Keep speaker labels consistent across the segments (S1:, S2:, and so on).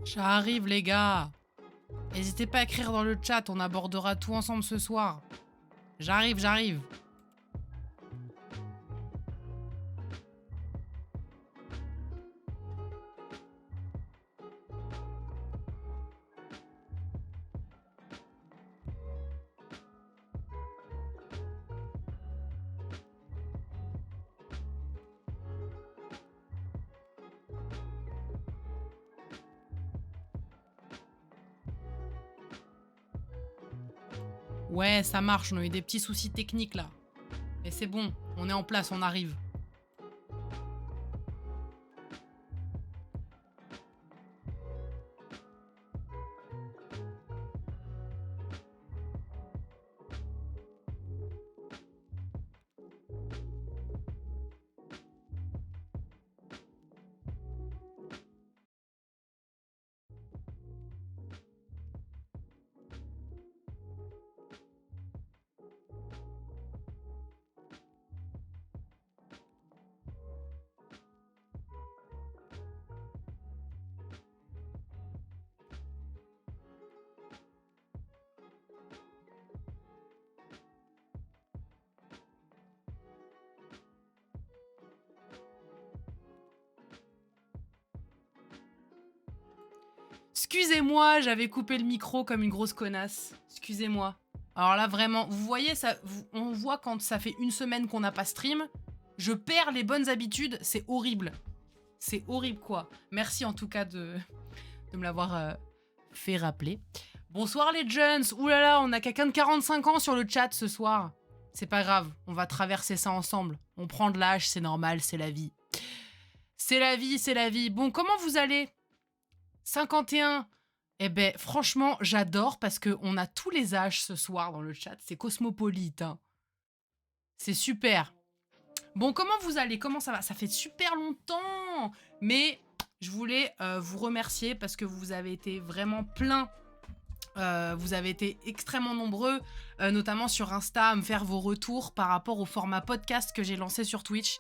S1: J'arrive, les gars. N'hésitez pas à écrire dans le chat, on abordera tout ensemble ce soir. J'arrive. Ouais, ça marche, on a eu des petits soucis techniques là. Et c'est bon, on est en place, on arrive. Excusez-moi, j'avais coupé le micro comme une grosse connasse. Excusez-moi. Alors là, vraiment, vous voyez, ça, on voit quand ça fait une semaine qu'on n'a pas stream, je perds les bonnes habitudes, c'est horrible. C'est horrible, quoi. Merci en tout cas de me l'avoir fait rappeler. Bonsoir les jeunes. Ouh là là, on a quelqu'un de 45 ans sur le chat ce soir. C'est pas grave, on va traverser ça ensemble. On prend de l'âge, c'est normal, c'est la vie. C'est la vie, c'est la vie. Bon, comment vous allez ? 51. Eh ben, franchement, j'adore parce qu'on a tous les âges ce soir dans le chat. C'est cosmopolite. Hein. C'est super. Bon, comment vous allez? Comment ça va? Ça fait super longtemps. Mais je voulais vous remercier parce que vous avez été vraiment plein. Vous avez été extrêmement nombreux, notamment sur Insta, à me faire vos retours par rapport au format podcast que j'ai lancé sur Twitch.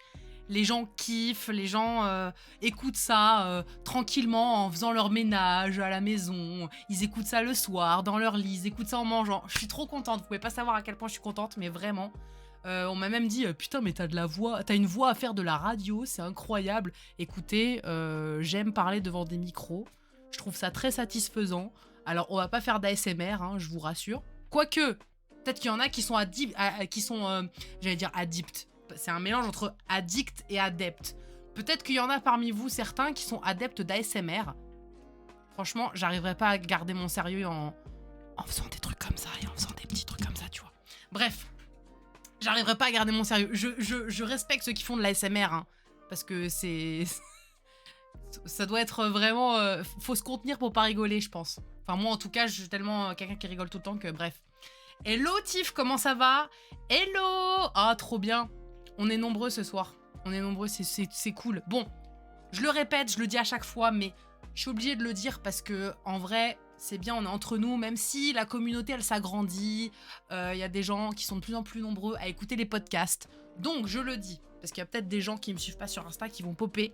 S1: Les gens kiffent, les gens écoutent ça tranquillement en faisant leur ménage à la maison. Ils écoutent ça le soir, dans leur lit, ils écoutent ça en mangeant. Je suis trop contente, vous pouvez pas savoir à quel point je suis contente, mais vraiment. On m'a même dit, putain, mais t'as une voix à faire de la radio, c'est incroyable. Écoutez, j'aime parler devant des micros, je trouve ça très satisfaisant. Alors, on va pas faire d'ASMR, hein, je vous rassure. Quoique, peut-être qu'il y en a qui sont j'allais dire addicts. C'est un mélange entre addict et adepte. Peut-être qu'il y en a parmi vous certains qui sont adeptes d'ASMR. Franchement, j'arriverai pas à garder mon sérieux en faisant des trucs comme ça et en faisant des petits trucs comme ça, tu vois. Bref, j'arriverai pas à garder mon sérieux. Je respecte ceux qui font de l'ASMR, hein, parce que c'est... ça doit être vraiment... faut se contenir pour pas rigoler, je pense. Enfin, moi, en tout cas, je suis tellement quelqu'un qui rigole tout le temps que... Bref. Hello, Tiff, comment ça va? Hello! Ah, trop bien. On est nombreux ce soir. On est nombreux, c'est cool. Bon, je le répète, je le dis à chaque fois, mais je suis obligée de le dire parce que, en vrai, c'est bien, on est entre nous, même si la communauté, elle s'agrandit. Y a des gens qui sont de plus en plus nombreux à écouter les podcasts. Donc, je le dis, parce qu'il y a peut-être des gens qui me suivent pas sur Insta qui vont popper.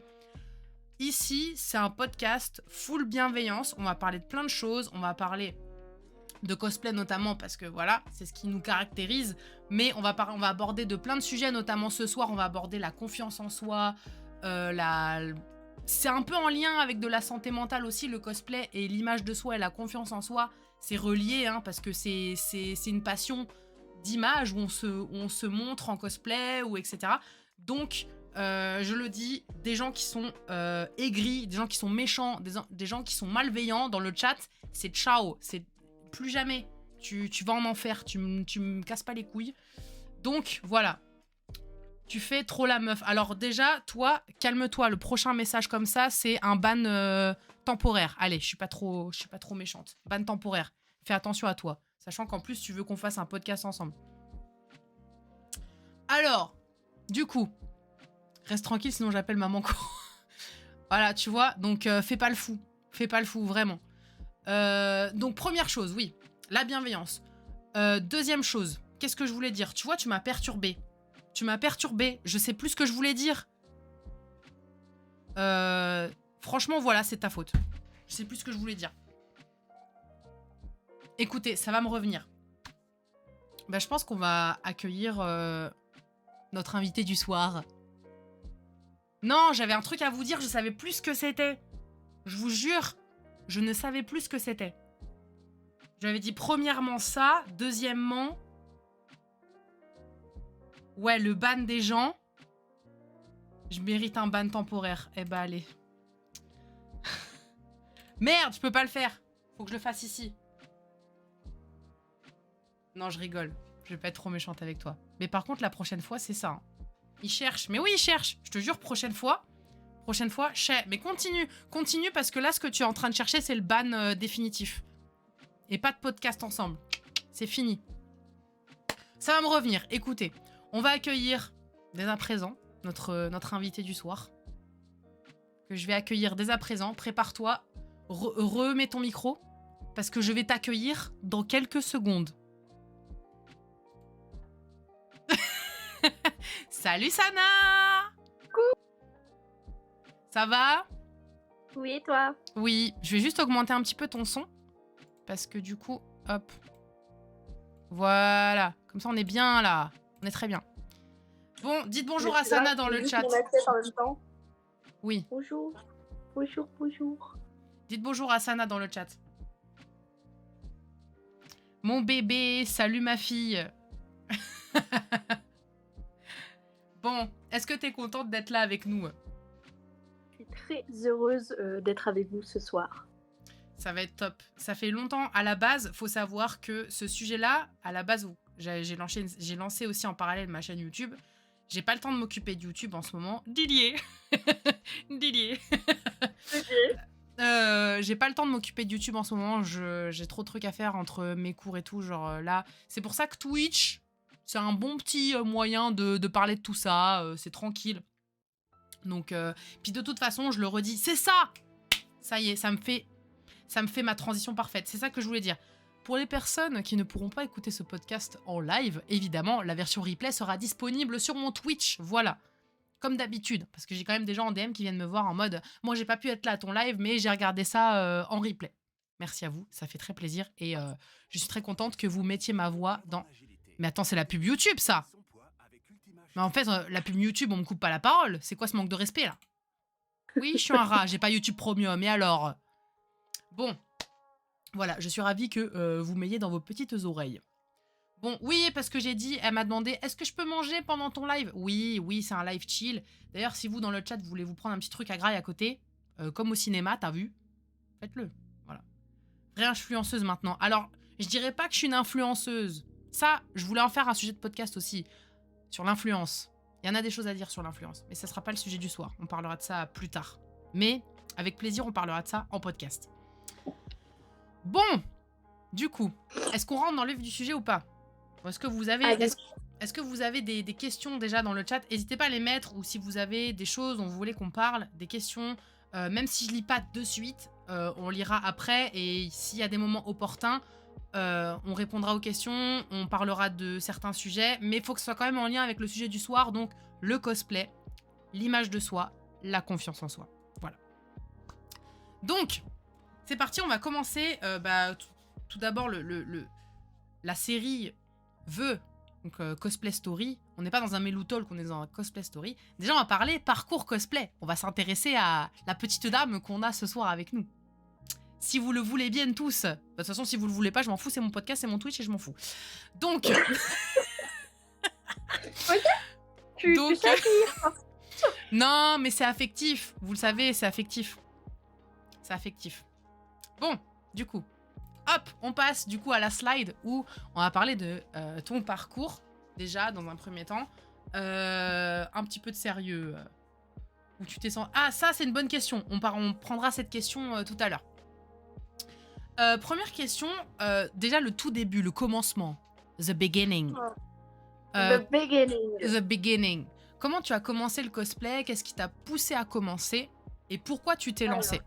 S1: Ici, c'est un podcast full bienveillance. On va parler de plein de choses. On va parler de cosplay notamment parce que voilà, c'est ce qui nous caractérise. Mais on va aborder de plein de sujets, notamment ce soir, on va aborder la confiance en soi. C'est un peu en lien avec de la santé mentale aussi, le cosplay et l'image de soi et la confiance en soi. C'est relié, hein, parce que c'est une passion d'image où on se montre en cosplay ou etc. Donc... je le dis, des gens qui sont aigris, des gens qui sont méchants, des gens qui sont malveillants dans le chat, c'est ciao, c'est plus jamais. Tu vas en enfer, tu me casses pas les couilles. Donc voilà, tu fais trop la meuf. Alors déjà, toi, calme-toi. Le prochain message comme ça, c'est un ban temporaire. Allez, je suis pas trop méchante. Ban temporaire. Fais attention à toi, sachant qu'en plus tu veux qu'on fasse un podcast ensemble. Alors, du coup. Reste tranquille, sinon j'appelle maman. Voilà, tu vois. Donc, fais pas le fou. Fais pas le fou, vraiment. Donc, première chose, oui. La bienveillance. Deuxième chose. Qu'est-ce que je voulais dire? Tu vois, tu m'as perturbée. Je sais plus ce que je voulais dire. Franchement, voilà, c'est ta faute. Je sais plus ce que je voulais dire. Écoutez, ça va me revenir. Bah, je pense qu'on va accueillir notre invité du soir. Non, j'avais un truc à vous dire, je savais plus ce que c'était. Je vous jure, je ne savais plus ce que c'était. J'avais dit premièrement ça, deuxièmement... Ouais, le ban des gens. Je mérite un ban temporaire. Eh bah allez. Merde, je peux pas le faire. Faut que je le fasse ici. Non, je rigole. Je vais pas être trop méchante avec toi. Mais par contre, la prochaine fois, c'est ça. Hein. Il cherche. Mais oui, il cherche. Je te jure, prochaine fois, mais continue parce que là, ce que tu es en train de chercher, c'est le ban définitif. Et pas de podcast ensemble. C'est fini. Ça va me revenir. Écoutez, on va accueillir dès à présent notre invité du soir. Que je vais accueillir dès à présent. Prépare-toi. Remets ton micro. Parce que je vais t'accueillir dans quelques secondes. Salut Sana! Ça va?
S2: Oui, et toi?
S1: Oui, je vais juste augmenter un petit peu ton son. Parce que du coup, hop. Voilà. Comme ça, on est bien là. On est très bien. Bon, dites bonjour à Sana dans le chat.
S2: En même temps.
S1: Oui.
S2: Bonjour. Bonjour, bonjour.
S1: Dites bonjour à Sana dans le chat. Mon bébé, salut ma fille. Bon, est-ce que t'es contente d'être là avec nous?
S2: Je suis très heureuse d'être avec vous ce soir.
S1: Ça va être top. Ça fait longtemps. À la base, faut savoir que ce sujet-là, à la base, j'ai lancé aussi en parallèle ma chaîne YouTube. J'ai pas le temps de m'occuper de YouTube en ce moment. Didier. Didier. J'ai pas le temps de m'occuper de YouTube en ce moment. J'ai trop de trucs à faire entre mes cours et tout. Genre là, c'est pour ça que Twitch, c'est un bon petit moyen de parler de tout ça. C'est tranquille. Donc, puis de toute façon, je le redis, c'est ça. Ça y est, ça me fait ma transition parfaite. C'est ça que je voulais dire. Pour les personnes qui ne pourront pas écouter ce podcast en live, évidemment, la version replay sera disponible sur mon Twitch. Voilà. Comme d'habitude. Parce que j'ai quand même des gens en DM qui viennent me voir en mode « Moi, j'ai pas pu être là à ton live, mais j'ai regardé ça en replay. » Merci à vous. Ça fait très plaisir. Et je suis très contente que vous mettiez ma voix dans... Mais attends, c'est la pub YouTube, ça. Mais en fait, la pub YouTube, on me coupe pas la parole. C'est quoi ce manque de respect, là? Oui, je suis un rat. J'ai pas YouTube Premium. Et alors? Bon. Voilà, je suis ravie que vous m'ayez dans vos petites oreilles. Bon, oui, parce que j'ai dit, elle m'a demandé, est-ce que je peux manger pendant ton live? Oui, oui, c'est un live chill. D'ailleurs, si vous, dans le chat, vous voulez vous prendre un petit truc à graille à côté, comme au cinéma, t'as vu? Faites-le, voilà. Réinfluenceuse maintenant. Alors, je dirais pas que je suis une influenceuse. Ça, je voulais en faire un sujet de podcast aussi, sur l'influence. Il y en a des choses à dire sur l'influence, mais ça sera pas le sujet du soir. On parlera de ça plus tard. Mais, avec plaisir, on parlera de ça en podcast. Bon, du coup, est-ce qu'on rentre dans le vif du sujet ou pas? Est-ce que vous avez, est-ce que vous avez des questions déjà dans le chat? N'hésitez pas à les mettre, ou si vous avez des choses dont vous voulez qu'on parle, des questions, même si je lis pas de suite, on lira après, et s'il y a des moments opportuns, on répondra aux questions, on parlera de certains sujets, mais il faut que ce soit quand même en lien avec le sujet du soir, donc le cosplay, l'image de soi, la confiance en soi. Voilà. Donc, c'est parti, on va commencer. Tout d'abord, la série veut, donc Cosplay Story. On n'est pas dans un Melou Talk, on est dans un Cosplay Story. Déjà, on va parler parcours cosplay. On va s'intéresser à la petite dame qu'on a ce soir avec nous. Si vous le voulez bien tous. De toute façon, si vous le voulez pas, je m'en fous, c'est mon podcast, c'est mon Twitch et je m'en fous. Donc...
S2: Tu sais rire.
S1: Non, mais c'est affectif. Vous le savez, c'est affectif. C'est affectif. Bon, du coup, hop, on passe du coup à la slide où on va parler de ton parcours, déjà, dans un premier temps. Un petit peu de sérieux. Où tu t'es senti... Ah, ça, c'est une bonne question. On prendra cette question tout à l'heure. Première question, déjà le tout début, le commencement. The beginning.
S2: The beginning.
S1: The beginning. Comment tu as commencé le cosplay? Qu'est-ce qui t'a poussé à commencer? Et pourquoi tu t'es lancé?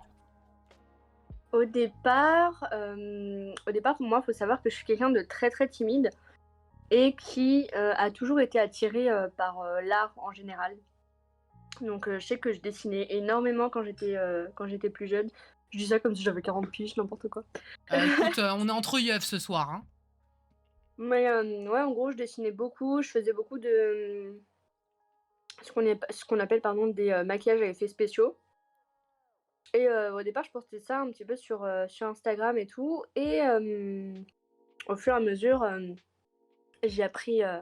S2: Au départ, pour moi, il faut savoir que je suis quelqu'un de très très timide et qui a toujours été attiré par l'art en général. Donc je sais que je dessinais énormément quand j'étais plus jeune. Je dis ça comme si j'avais 40 piges, n'importe quoi.
S1: Écoute, on est entre yeufs ce soir, hein.
S2: Mais ouais, en gros, je dessinais beaucoup, je faisais beaucoup de, ce qu'on appelle, pardon, des, maquillages à effets spéciaux et au départ, je postais ça un petit peu sur Instagram et tout et au fur et à mesure, j'ai appris, heu,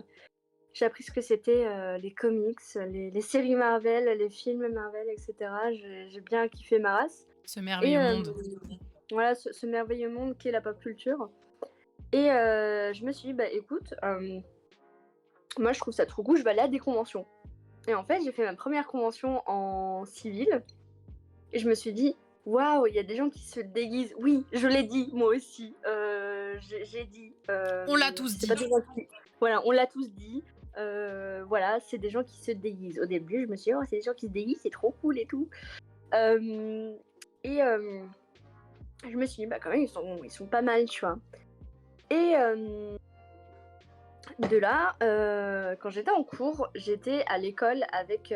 S2: j'ai appris ce que c'était, les comics, les séries Marvel, les films Marvel et cetera. J'ai bien kiffé ma race
S1: Ce
S2: et
S1: merveilleux monde.
S2: voilà, ce merveilleux monde qu'est la pop culture et je me suis dit: «Bah, écoute, moi, je trouve ça trop cool, je vais aller à des conventions» et en fait, j'ai fait ma première convention en civil et je me suis dit: «Waouh, il y a des gens qui se déguisent». Oui, je l'ai dit, moi aussi, j'ai dit,
S1: On l'a tous
S2: c'est pas
S1: dit.
S2: des gens qui voilà, on l'a tous dit, voilà, c'est des gens qui se déguisent. Au début, je me suis dit: «Oh, c'est des gens qui se déguisent, c'est trop cool et tout». Hem et je me suis dit: «Bah, quand même, ils sont pas mal», tu vois? Et de là, quand j'étais en cours, j'étais à l'école avec,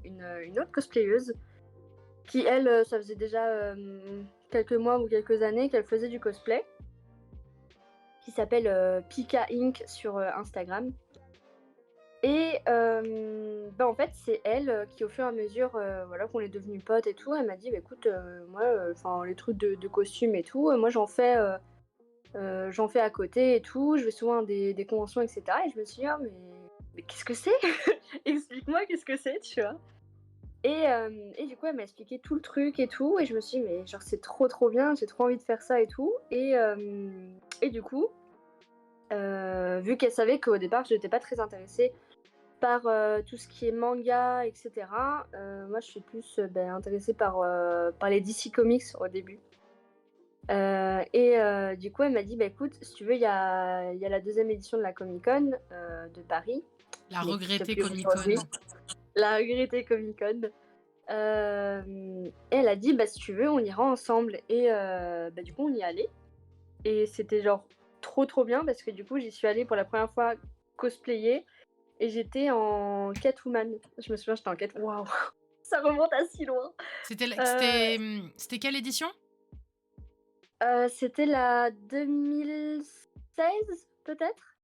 S2: une autre cosplayeuse qui elle, ça faisait déjà, quelques mois ou quelques années qu'elle faisait du cosplay, qui s'appelle, Pika Inc sur, Instagram et bah, en fait, c'est elle, qui au fur et à mesure, voilà, qu'on est devenues potes et tout, elle m'a dit: «Bah, écoute, moi, enfin les trucs de costumes et tout, moi j'en fais à côté et tout, je vais souvent à des conventions et cetera» et je me suis dit: «Ah mais qu'est-ce que c'est? Explique-moi qu'est-ce que c'est?» tu vois? Et du coup, elle m'a expliqué tout le truc et tout et je me suis dit: «Mais genre c'est trop, trop bien, j'ai trop envie de faire ça et tout» et du coup, vu qu'elle savait qu'au départ, je n'étais pas très intéressée par, tout ce qui est manga et cetera, moi je suis plus, intéressée par les DC Comics au début. Et du coup, elle m'a dit: «Bah écoute, si tu veux, il y a la deuxième édition de la Comic Con, de Paris,
S1: La
S2: qui n'existe
S1: regrettée
S2: plus
S1: Comic
S2: aujourd'hui,
S1: Con.
S2: la regrettée Comic Con». Et elle a dit: «Bah, si tu veux, on ira ensemble» et bah, du coup, on y est allés et c'était genre trop, trop bien parce que du coup, j'y suis allée pour la première fois cosplayer et j'étais en Catwoman. Je me souviens, j'étais en waouh! Ça remonte à si loin. Heu
S1: C'était quelle édition?
S2: C'était la 2016 peut-être?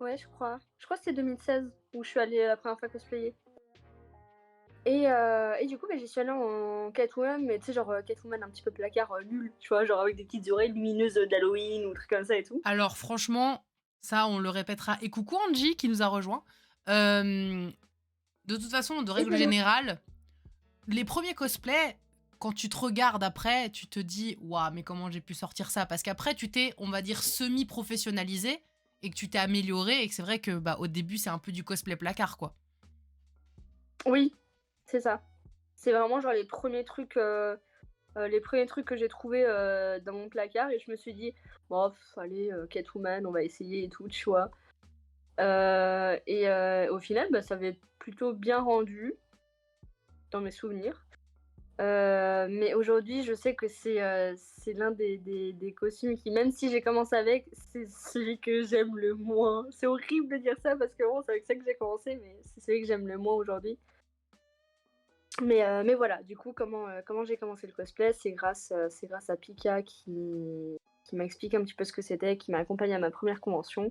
S2: Ouais, je crois. Je crois que c'est 2016 où je suis allée la première fois cosplayer et du coup, bah, j'y suis allée en Catwoman, mais tu sais, genre, Catwoman un petit peu placard, nul, tu vois? Genre avec des petites oreilles lumineuses, d'Halloween ou trucs comme ça et tout.
S1: Alors franchement, ça on le répétera et coucou Angie qui nous a rejoints. Hem, de toute façon, de
S2: Et
S1: règle
S2: voilà.
S1: générale, les premiers cosplays, quand tu te regardes après, tu te dis: «Waouh, mais comment j'ai pu sortir ça?» parce qu'après tu t'es, on va dire, semi-professionnalisé et que tu t'es amélioré et que c'est vrai que, bah, au début, c'est un peu du cosplay placard, quoi.
S2: Oui, c'est ça. C'est vraiment genre les premiers trucs que j'ai trouvés, dans mon placard et je me suis dit: «Bon, allez, Catwoman, on va essayer et tout», tu vois? Et au final, bah, ça avait plutôt bien rendu dans mes souvenirs. Mais aujourd'hui, je sais que c'est l'un des costumes qui, même si j'ai commencé avec, c'est celui que j'aime le moins. C'est horrible de dire ça parce que bon, c'est avec ça que j'ai commencé, mais c'est celui que j'aime le moins aujourd'hui. Mais voilà, du coup, comment j'ai commencé le cosplay, c'est grâce à Pika qui m'a expliqué un petit peu ce que c'était, qui m'a accompagnée à ma première convention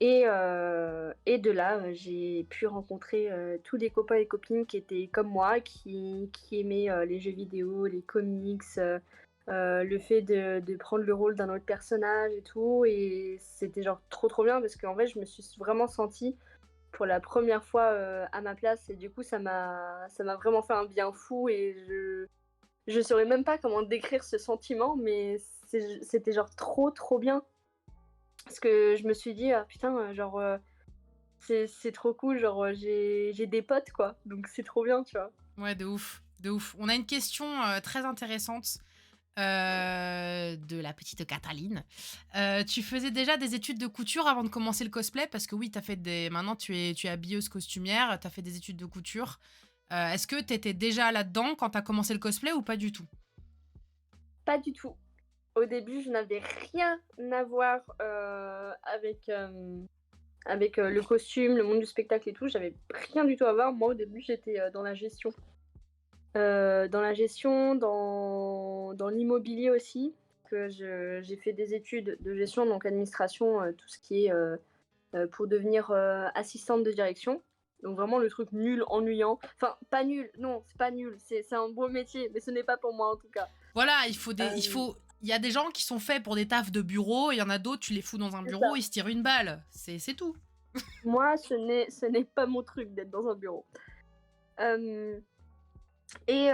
S2: et de là, j'ai pu rencontrer, tous les copains et copines qui étaient comme moi, qui aimaient, les jeux vidéo, les comics, le fait de prendre le rôle d'un autre personnage et tout et c'était genre trop, trop bien parce qu'en vrai, je me suis vraiment sentie pour la première fois, à ma place et du coup, ça m'a vraiment fait un bien fou et je saurais même pas comment décrire ce sentiment, mais c'était genre trop, trop bien. Parce que je me suis dit: «Ah putain, genre, c'est trop cool, genre, j'ai des potes quoi, donc c'est trop bien», tu vois?
S1: Ouais, de ouf, de ouf. On a une question, très intéressante, de la petite Cataline. Tu faisais déjà des études de couture avant de commencer le cosplay? Parce que oui, t'as fait des maintenant tu es habilleuse costumière, tu as fait des études de couture. Est-ce que tu étais déjà là-dedans quand tu as commencé le cosplay ou pas du tout?
S2: Pas du tout. Au début, je n'avais rien à voir, avec, le costume, le monde du spectacle et tout, j'avais rien du tout à voir. Moi, au début, j'étais, dans la gestion. dans la gestion, dans l'immobilier aussi, que j'ai fait des études de gestion, donc administration, tout ce qui est, pour devenir, assistante de direction. Donc vraiment le truc nul, ennuyant. Enfin, pas nul, non, c'est pas nul, c'est un beau métier, mais ce n'est pas pour moi en tout cas.
S1: Voilà,
S2: Hem,
S1: il y a des gens qui sont faits pour des tafs de bureau, il y en a d'autres, tu les fous dans un
S2: c'est
S1: bureau,
S2: ça.
S1: ils se tirent une balle. C'est tout.
S2: Moi, ce n'est pas mon truc d'être dans un bureau. Hem Et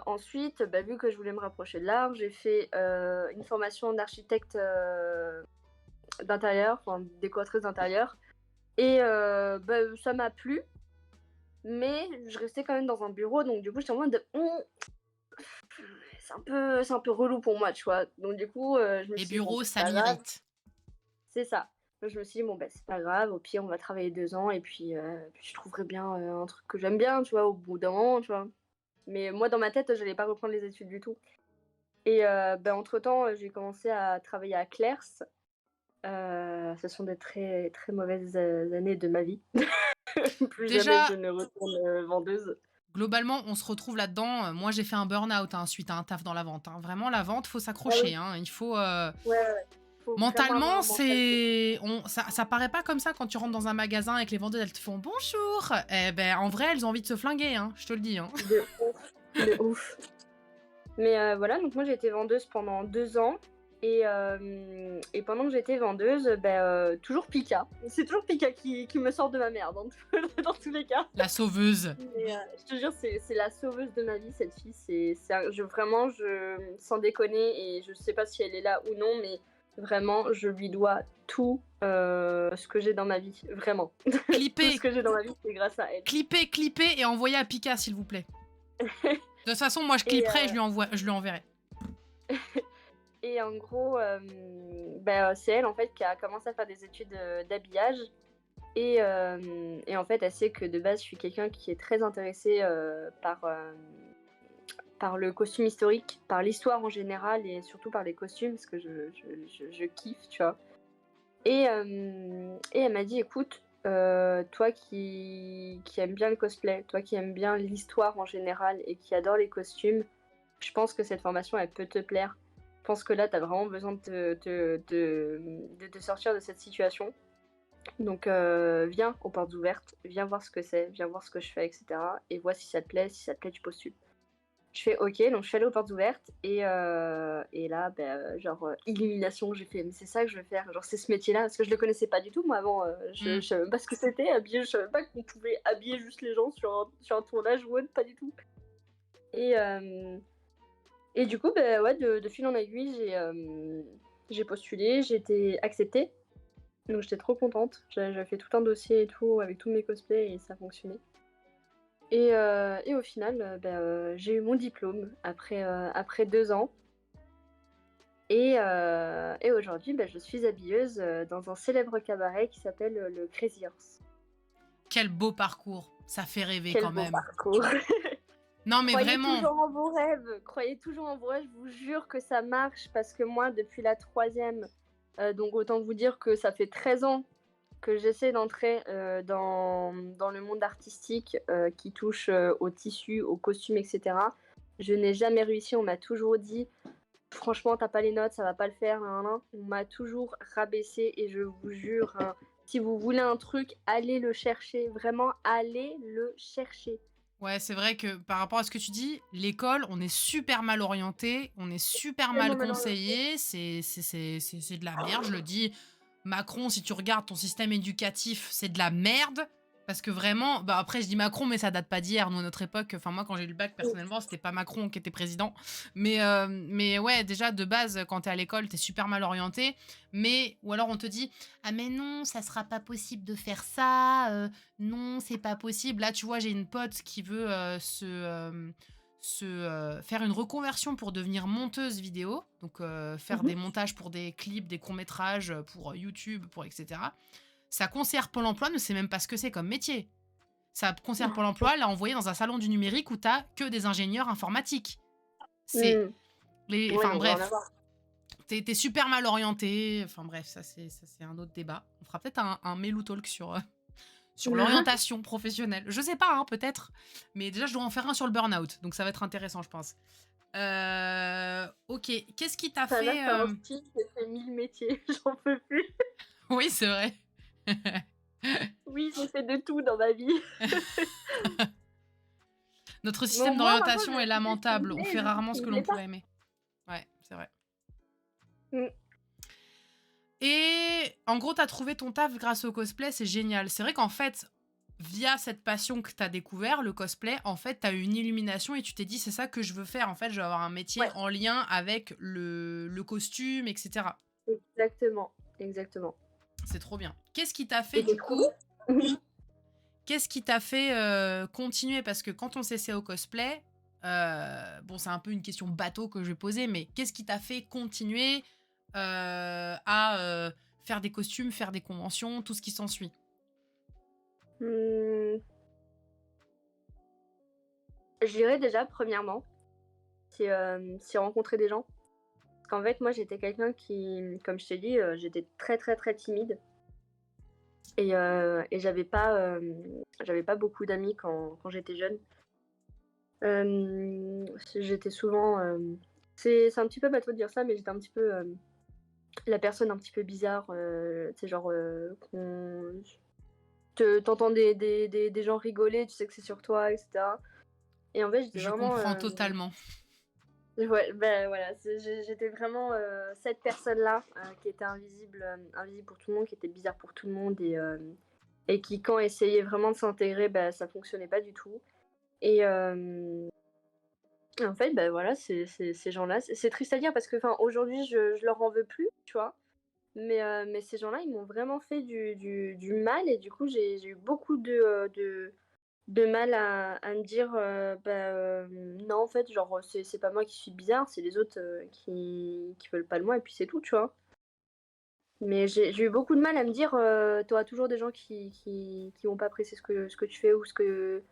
S2: ensuite, bah, vu que je voulais me rapprocher de l'art, j'ai fait, une formation d'architecte, d'intérieur, enfin décoratrice d'intérieur et bah, ça m'a plu, mais je restais quand même dans un bureau, donc du coup, j'étais en mode: c'est un peu relou pour moi», tu vois? Donc du coup, je me
S1: Les
S2: suis dit: «Bon,
S1: bureaux,
S2: c'est
S1: ça
S2: pas grave».
S1: m'irrite.
S2: C'est ça. Donc je me suis dit: «Bon, bah, c'est pas grave, au pire, on va travailler 2 ans et puis je trouverai bien, un truc que j'aime bien», tu vois? Au bout d'un moment, tu vois? Mais moi, dans ma tête, j'allais pas reprendre les études du tout. Et bah, entre-temps, j'ai commencé à travailler à Cler's. Ce sont des très, très mauvaises, années de ma vie. Plus jamais je
S1: Déjà,
S2: ne retourne, vendeuse.
S1: globalement, on se retrouve là-dedans. Moi, j'ai fait un burn-out hein, suite à un taf dans la vente. Hein. Vraiment, la vente, faut
S2: Ah
S1: s'accrocher.
S2: oui,
S1: Hein. Il faut.
S2: ouais, ouais, ouais. Faut vraiment avoir
S1: Mentalement,
S2: un mental fort.
S1: ça paraît pas comme ça quand tu rentres dans un magasin et que les vendeuses elles te font bonjour. Eh ben, en vrai, elles ont envie de se flinguer, hein, je te le dis. Hein.
S2: De ouf, de ouf. Mais voilà, donc moi j'ai été vendeuse pendant 2 ans et pendant que j'étais vendeuse, toujours Pika. C'est toujours Pika qui me sort de ma merde dans tous dans tous les cas.
S1: La sauveuse.
S2: Mais je te jure, c'est la sauveuse de ma vie, cette fille. C'est un vraiment, sans déconner et je sais pas si elle est là ou non, mais vraiment, je lui dois tout, ce que j'ai dans ma vie, vraiment. Tout ce
S1: Clippez,
S2: que j'ai dans ma vie, c'est grâce à elle.
S1: clippez et envoyez à Pika, s'il vous plaît. De toute façon, moi, je
S2: Et
S1: clipperai et je lui enverrai.
S2: et en gros, c'est elle, en fait, qui a commencé à faire des études, d'habillage et en fait, elle sait que de base, je suis quelqu'un qui est très intéressé, par le costume historique, par l'histoire en général et surtout par les costumes parce que je kiffe, tu vois? Et elle m'a dit: «Écoute, toi qui aimes bien le cosplay, toi qui aimes bien l'histoire en général et qui adore les costumes, je pense que cette formation, elle peut te plaire. Je pense que là, tu as vraiment besoin de te sortir de cette situation. Donc viens aux portes ouvertes, viens voir ce que c'est, viens voir ce que je fais et cetera et vois si ça te plaît. Si ça te plaît, tu postules». Je fais: «OK», donc je suis allée aux portes ouvertes et là, illumination, j'ai fait: «Mais c'est ça que je veux faire, genre c'est ce métier-là», parce que je le connaissais pas du tout moi avant, je
S1: Hmm.
S2: je savais même pas ce que c'était habiller, je savais pas qu'on pouvait habiller juste les gens sur un tournage ou autre, pas du tout et hem et du coup, ouais, de fil en aiguille, j'ai postulé, j'ai été acceptée, donc j'étais trop contente. J'avais fait tout un dossier et tout avec tous mes cosplays et ça fonctionnait et au final, j'ai eu mon diplôme après 2 ans et aujourd'hui, je suis habilleuse, dans un célèbre cabaret qui s'appelle, le Crazy Horse.
S1: Quel beau parcours. Ça fait rêver
S2: Quel
S1: quand
S2: beau
S1: même.
S2: parcours!
S1: Non, mais
S2: Croyez
S1: vraiment.
S2: toujours en vos rêves, croyez toujours en vos rêves, je vous jure que ça marche parce que moi depuis la troisième, donc autant vous dire que ça fait 13 ans que j'essaie d'entrer, dans le monde artistique, qui touche, au tissu, aux costumes et cetera. Je n'ai jamais réussi, on m'a toujours dit: «Franchement, tu as pas les notes, ça va pas le faire, nin nin nin». On m'a toujours rabaissée et je vous jure, hein, si vous voulez un truc, allez le chercher, vraiment allez le chercher.
S1: Ouais, c'est vrai que par rapport à ce que tu dis, l'école, on est super mal orienté, on est super
S2: Tellement
S1: mal
S2: malheureux.
S1: conseillé, c'est de la merde, je le dis. Macron, si tu regardes ton système éducatif, c'est de la merde. Parce que vraiment, bah après je dis Macron, mais ça date pas d'hier. Nous, à notre époque, enfin moi quand j'ai eu le bac, personnellement, c'était pas Macron qui était président. Mais ouais, déjà de base, quand t'es à l'école, t'es super mal orienté. Mais, ou alors on te dit, ah mais non, ça sera pas possible de faire ça. Non, c'est pas possible. Là, tu vois, j'ai une pote qui veut faire une reconversion pour devenir monteuse vidéo, donc faire
S2: Mmh.
S1: des montages pour des clips, des courts-métrages, pour YouTube, pour etc. Sa conseillère Pôle emploi ne sait même pas ce que c'est comme métier. Sa conseillère Pôle emploi l'a envoyée dans un salon du numérique où t'as que des ingénieurs informatiques. C'est
S2: Mmh.
S1: les,
S2: Ouais,
S1: enfin
S2: donc rien à
S1: bref,
S2: voir.
S1: t'es super mal orienté. Enfin bref, ça c'est un autre débat. On fera peut-être un Melou Talk sur l'orientation professionnelle. Je sais pas, hein, peut-être, mais déjà, je dois en faire un sur le burn-out, donc ça va être intéressant, je pense. OK, qu'est-ce qui t'a
S2: Ça va,
S1: fait,
S2: c'est un style, j'ai fait 1000 métiers, j'en peux plus.
S1: oui, c'est vrai.
S2: Oui, j'ai fait de tout dans ma vie.
S1: Notre
S2: Mais au
S1: système
S2: moins maintenant
S1: d'orientation est
S2: je sais ce qui me
S1: lamentable, on
S2: plaît et
S1: fait
S2: je sais ce
S1: rarement
S2: qui
S1: ce
S2: me
S1: que l'on
S2: plaît pas.
S1: pourrait aimer. Ouais, c'est vrai.
S2: Mmh.
S1: Et en gros, tu as trouvé ton taf grâce au cosplay, c'est génial. C'est vrai qu'en fait, via cette passion que tu as découvert, le cosplay, en fait, tu as eu une illumination et tu t'es dit: «C'est ça que je veux faire. En fait, je vais avoir un métier
S2: Ouais,
S1: en lien avec le costume et cetera».
S2: exactement, exactement.
S1: C'est trop bien. Qu'est-ce qui t'a fait
S2: Et
S1: du
S2: j'ai trouvé.
S1: coup qu'est-ce qui t'a fait, continuer? Parce que quand on s'essaie au cosplay, bon, c'est un peu une question bateau que je vais poser, mais qu'est-ce qui t'a fait continuer, à, faire des costumes, faire des conventions, tout ce qui s'ensuit?
S2: Mmh, je dirais déjà premièrement, c'est rencontrer des gens. Parce qu'en fait, moi, j'étais quelqu'un qui, comme je t'ai dit, j'étais très, très, très timide et j'avais pas beaucoup d'amis quand j'étais jeune. J'étais souvent, c'est un petit peu bateau de dire ça, mais j'étais un petit peu, la personne un petit peu bizarre, tu sais, genre, qu'on tu des gens rigoler, tu sais que c'est sur toi et cetera et en fait, j'étais
S1: Je
S2: vraiment,
S1: comprends totalement.
S2: ouais, ben, voilà, j'étais vraiment, cette personne-là, qui était invisible pour tout le monde, qui était bizarre pour tout le monde et qui, quand essayait vraiment de s'intégrer, bah, ça fonctionnait pas du tout et en fait, bah, voilà, ces gens-là, c'est triste à dire parce que, enfin, aujourd'hui, je leur en veux plus, tu vois? Mais ces gens-là, ils m'ont vraiment fait du mal et du coup, j'ai eu beaucoup de mal à me dire, bah, non, en fait, genre, c'est pas moi qui suis bizarre, c'est les autres, qui veulent pas de moi et puis c'est tout, tu vois? Mais j'ai eu beaucoup de mal à me dire, tu auras toujours des gens qui vont pas apprécier ce que tu fais ou ce que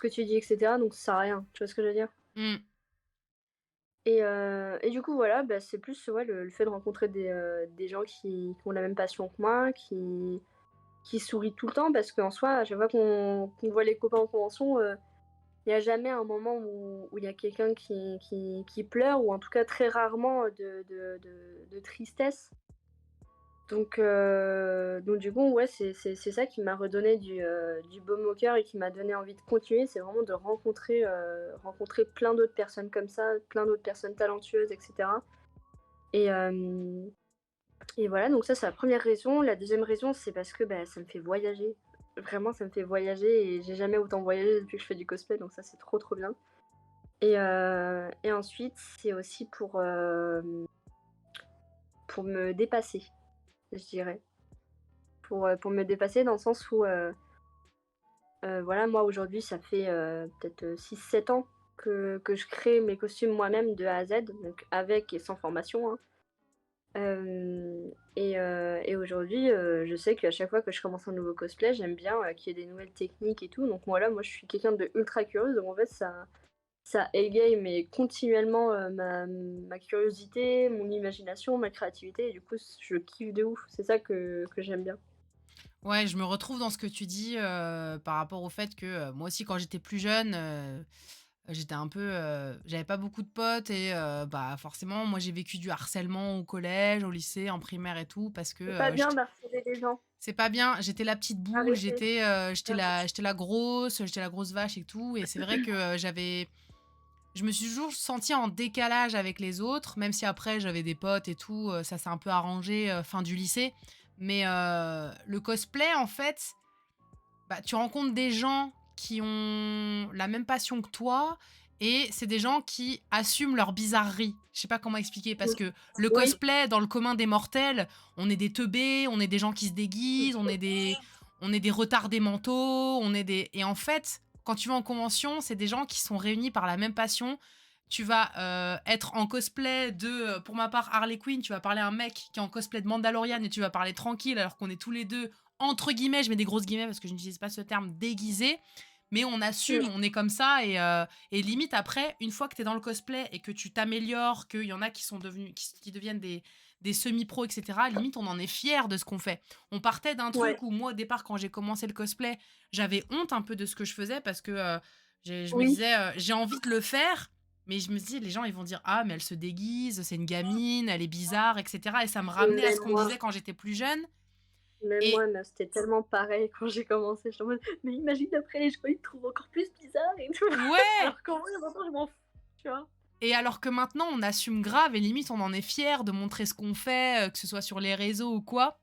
S2: tu dis et cetera, donc ça sert à rien. Tu vois ce que je veux dire?
S1: Mmh.
S2: Et du coup, voilà, bah, c'est plus, ouais, le fait de rencontrer des gens qui ont la même passion que moi, qui sourient tout le temps parce qu'en soi, à chaque fois qu'on voit les copains en convention, il y a jamais un moment où il y a quelqu'un qui pleure ou en tout cas très rarement, de tristesse. Donc du coup, ouais, c'est ça qui m'a redonné du baume au cœur et qui m'a donné envie de continuer. C'est vraiment de rencontrer plein d'autres personnes comme ça, plein d'autres personnes talentueuses et cetera et hem et voilà, donc ça, c'est la première raison. La deuxième raison, c'est parce que, bah, ça me fait voyager. Vraiment, ça me fait voyager et j'ai jamais autant voyagé depuis que je fais du cosplay, donc ça, c'est trop, trop bien et ensuite, c'est aussi pour me dépasser, je dirais. Pour me dépasser dans le sens où, voilà, moi, aujourd'hui, ça fait, peut-être, 6-7 ans que je crée mes costumes moi-même de A à Z, donc avec et sans formation, hein. Et aujourd'hui, je sais qu'à chaque fois que je commence un nouveau cosplay, j'aime bien, qu'il y ait des nouvelles techniques et tout, donc voilà, moi, je suis quelqu'un de ultra curieuse, donc en fait, ça égaye mais continuellement, ma curiosité, mon imagination, ma créativité et du coup, je kiffe de ouf. C'est ça que j'aime bien.
S1: Ouais, je me retrouve dans ce que tu dis, par rapport au fait que, moi aussi quand j'étais plus jeune, j'étais un peu, j'avais pas beaucoup de potes et bah, forcément moi j'ai vécu du harcèlement au collège, au lycée, en primaire et tout parce que,
S2: C'est pas bien
S1: j'étais
S2: d'harceler les gens.
S1: c'est pas bien, j'étais la petite boule,
S2: Arrêtez,
S1: j'étais la grosse vache et tout et c'est vrai que, je me suis toujours sentie en décalage avec les autres, même si après j'avais des potes et tout, ça s'est un peu arrangé, fin du lycée. Mais le cosplay, en fait, bah, tu rencontres des gens qui ont la même passion que toi et c'est des gens qui assument leur bizarrerie. Je sais pas comment expliquer parce que le
S2: oui,
S1: cosplay, dans le commun des mortels, on est des teubés, on est des gens qui se déguisent, on est des retardés mentaux, on est des et en fait, quand tu vas en convention, c'est des gens qui sont réunis par la même passion. Tu vas, être en cosplay de, pour ma part, Harley Quinn, tu vas parler à un mec qui est en cosplay de Mandalorian et tu vas parler tranquille alors qu'on est tous les 2 entre guillemets, je mets des grosses guillemets parce que je n'utilise pas ce terme, déguisé, mais on assume, on est comme ça et limite après, une fois que tu es dans le cosplay et que tu t'améliores, qu'il y en a qui sont devenus qui deviennent des semi-pros, etc., limite, on en est fiers de ce qu'on fait. On partait d'un
S2: Ouais.
S1: truc où moi, au départ, quand j'ai commencé le cosplay, j'avais honte un peu de ce que je faisais parce que je me
S2: Oui,
S1: disais, j'ai envie de le faire, mais je me dis, les gens, ils vont dire, ah, mais elle se déguise, c'est une gamine, elle est bizarre, etc. Et ça me ramenait à ce
S2: même
S1: qu'on me
S2: moi.
S1: disait quand j'étais plus jeune.
S2: Même
S1: Et
S2: moi, mais c'était tellement pareil quand j'ai commencé. J'étais en mode: «Mais imagine après les gens, ils te trouvent encore plus bizarre et tout».
S1: ouais!
S2: Alors qu'en vrai, maintenant, je m'en fous, tu vois?
S1: Et alors que maintenant, on assume grave et limite, on en est fier de montrer ce qu'on fait, que ce soit sur les réseaux ou quoi.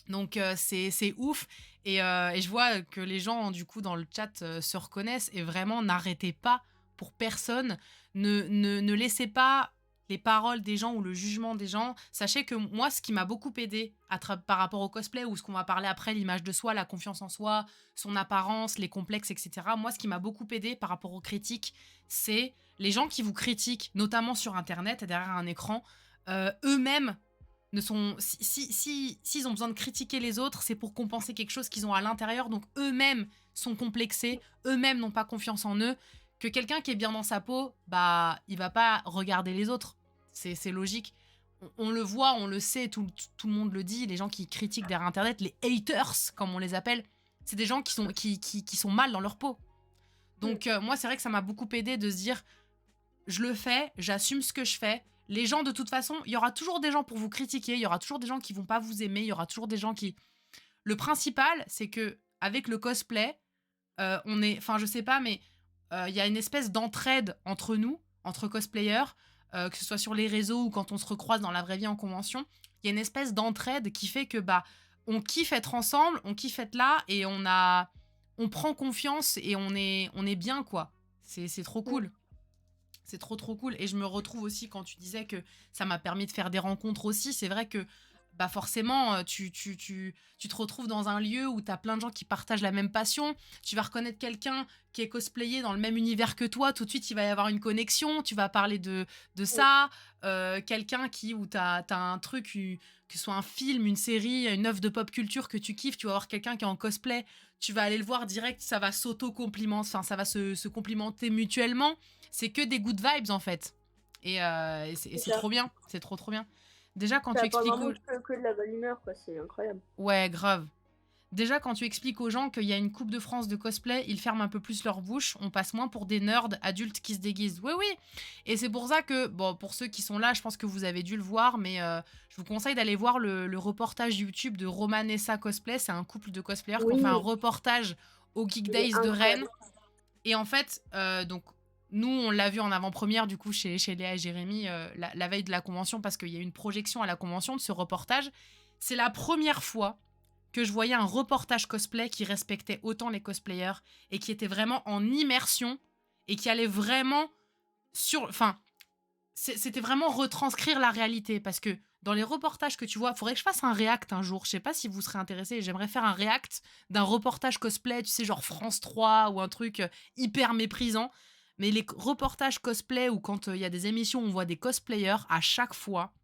S1: Donc c'est ouf et je vois que les gens du coup dans le chat, se reconnaissent et vraiment n'arrêtez pas pour personne. Ne laissez pas les paroles des gens ou le jugement des gens. Sachez que moi, ce qui m'a beaucoup aidé par rapport au cosplay ou ce qu'on va parler après, l'image de soi, la confiance en soi, son apparence, les complexes, etc. Moi, ce qui m'a beaucoup aidé par rapport aux critiques, c'est les gens qui vous critiquent, notamment sur Internet, derrière un écran, eux-mêmes ne sont s'ils ont besoin de critiquer les autres, c'est pour compenser quelque chose qu'ils ont à l'intérieur, donc eux-mêmes sont complexés, eux-mêmes n'ont pas confiance en eux. Que quelqu'un qui est bien dans sa peau, bah il va pas regarder les autres, c'est logique. On le voit, on le sait, tout le monde le dit, les gens qui critiquent derrière internet, les haters comme on les appelle, c'est des gens qui sont mal dans leur peau.
S2: Mmh.
S1: Donc moi c'est vrai que ça m'a beaucoup aidé de se dire je le fais, j'assume ce que je fais. Les gens, de toute façon, il y aura toujours des gens pour vous critiquer, il y aura toujours des gens qui vont pas vous aimer, il y aura toujours des gens qui. Le principal, c'est que avec le cosplay, on est, enfin, je sais pas, mais il y a une espèce d'entraide entre nous, entre cosplayers, que ce soit sur les réseaux ou quand on se recroise dans la vraie vie en convention. Il y a une espèce d'entraide qui fait que bah, on kiffe être ensemble, on kiffe être là et on prend confiance et on est bien quoi. C'est trop
S2: Mmh.
S1: cool. C'est trop trop cool. Et je me retrouve aussi quand tu disais que ça m'a permis de faire des rencontres aussi. C'est vrai que bah forcément, tu te retrouves dans un lieu où tu as plein de gens qui partagent la même passion. Tu vas reconnaître quelqu'un qui est cosplayé dans le même univers que toi. Tout de suite, il va y avoir une connexion. Tu vas parler de
S2: Mmh.
S1: ça. Quelqu'un où tu as un truc, que ce soit un film, une série, une œuvre de pop culture que tu kiffes. Tu vas voir quelqu'un qui est en cosplay. Tu vas aller le voir direct. Ça va s'auto-complimenter. Enfin, ça va se complimenter mutuellement. C'est que des good vibes en fait. Et
S2: C'est
S1: c'est
S2: ça.
S1: trop bien, c'est trop trop bien. Déjà quand
S2: Ça
S1: tu
S2: apporte
S1: expliques
S2: vraiment
S1: aux...
S2: que de la bonne humeur, quoi, c'est incroyable.
S1: Ouais, grave. Déjà quand tu expliques aux gens qu'il y a une Coupe de France de cosplay, ils ferment un peu plus leur bouche, on passe moins pour des nerds adultes qui se déguisent. Oui, oui. Et c'est pour ça que, bon, pour ceux qui sont là, je pense que vous avez dû le voir, mais je vous conseille d'aller voir le reportage YouTube de Romanessa Cosplay. C'est un couple de cosplayers qui ont fait un
S2: Oui,
S1: reportage au Geek
S2: il est
S1: Days de Rennes.
S2: incroyable.
S1: Et en fait, donc, nous, on l'a vu en avant-première, du coup, chez Léa et Jérémy, la veille de la convention, parce qu'il y a eu une projection à la convention de ce reportage. C'est la première fois que je voyais un reportage cosplay qui respectait autant les cosplayers et qui était vraiment en immersion et qui allait vraiment sur... Enfin, c'était vraiment retranscrire la réalité, parce que dans les reportages que tu vois, faudrait que je fasse un react un jour. Je sais pas si vous serez intéressés. J'aimerais faire un react d'un reportage cosplay, tu sais, genre France 3 ou un truc hyper méprisant. Mais les reportages cosplay ou quand il y a des émissions où on voit des cosplayers, à chaque fois,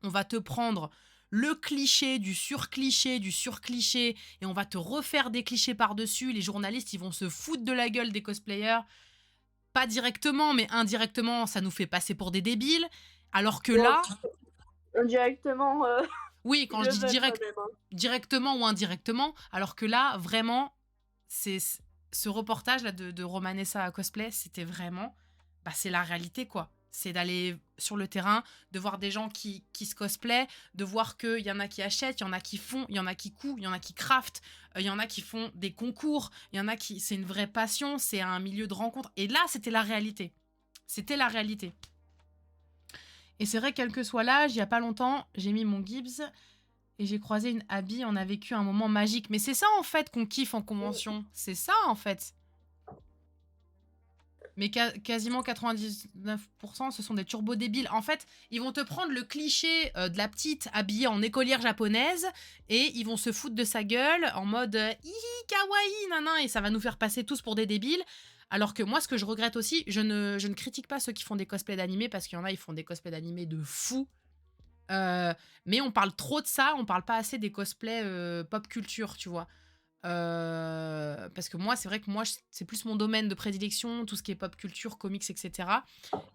S1: on va te prendre le cliché du surcliché et on va te refaire des clichés par-dessus. Les journalistes, ils vont se foutre de la gueule des cosplayers. Pas directement, mais indirectement, ça nous fait passer pour des débiles. Alors que
S2: Bon,
S1: là,
S2: indirectement,
S1: oui,
S2: ils
S1: quand je
S2: le
S1: dis
S2: veulent quand même, hein.
S1: directement ou indirectement, alors que là, vraiment, c'est ce reportage-là de Romanessa à cosplay, c'était vraiment, bah, c'est la réalité, quoi. C'est d'aller sur le terrain, de voir des gens qui se cosplay, de voir qu'il y en a qui achètent, il y en a qui font, il y en a qui coupent, il y en a qui craftent, il y en a qui font des concours, il y en a qui... C'est une vraie passion, c'est un milieu de rencontre. Et là, c'était la réalité. C'était la réalité. Et c'est vrai, quel que soit l'âge, il y a pas longtemps, j'ai mis mon Gibbs et j'ai croisé une Abby, on a vécu un moment magique. Mais c'est ça, en fait, qu'on kiffe en convention. C'est ça, en fait. Mais quasiment 99%, ce sont des turbos débiles. En fait, ils vont te prendre le cliché de la petite habillée en écolière japonaise et ils vont se foutre de sa gueule en mode hihi, kawaii, nanan, et ça va nous faire passer tous pour des débiles. Alors que moi, ce que je regrette aussi, je ne critique pas ceux qui font des cosplays d'animés parce qu'il y en a, ils font des cosplays d'animés de fou. Mais on parle trop de ça, on parle pas assez des cosplays pop culture, tu vois. Parce que moi, c'est vrai que moi, c'est plus mon domaine de prédilection, tout ce qui est pop culture, comics, etc.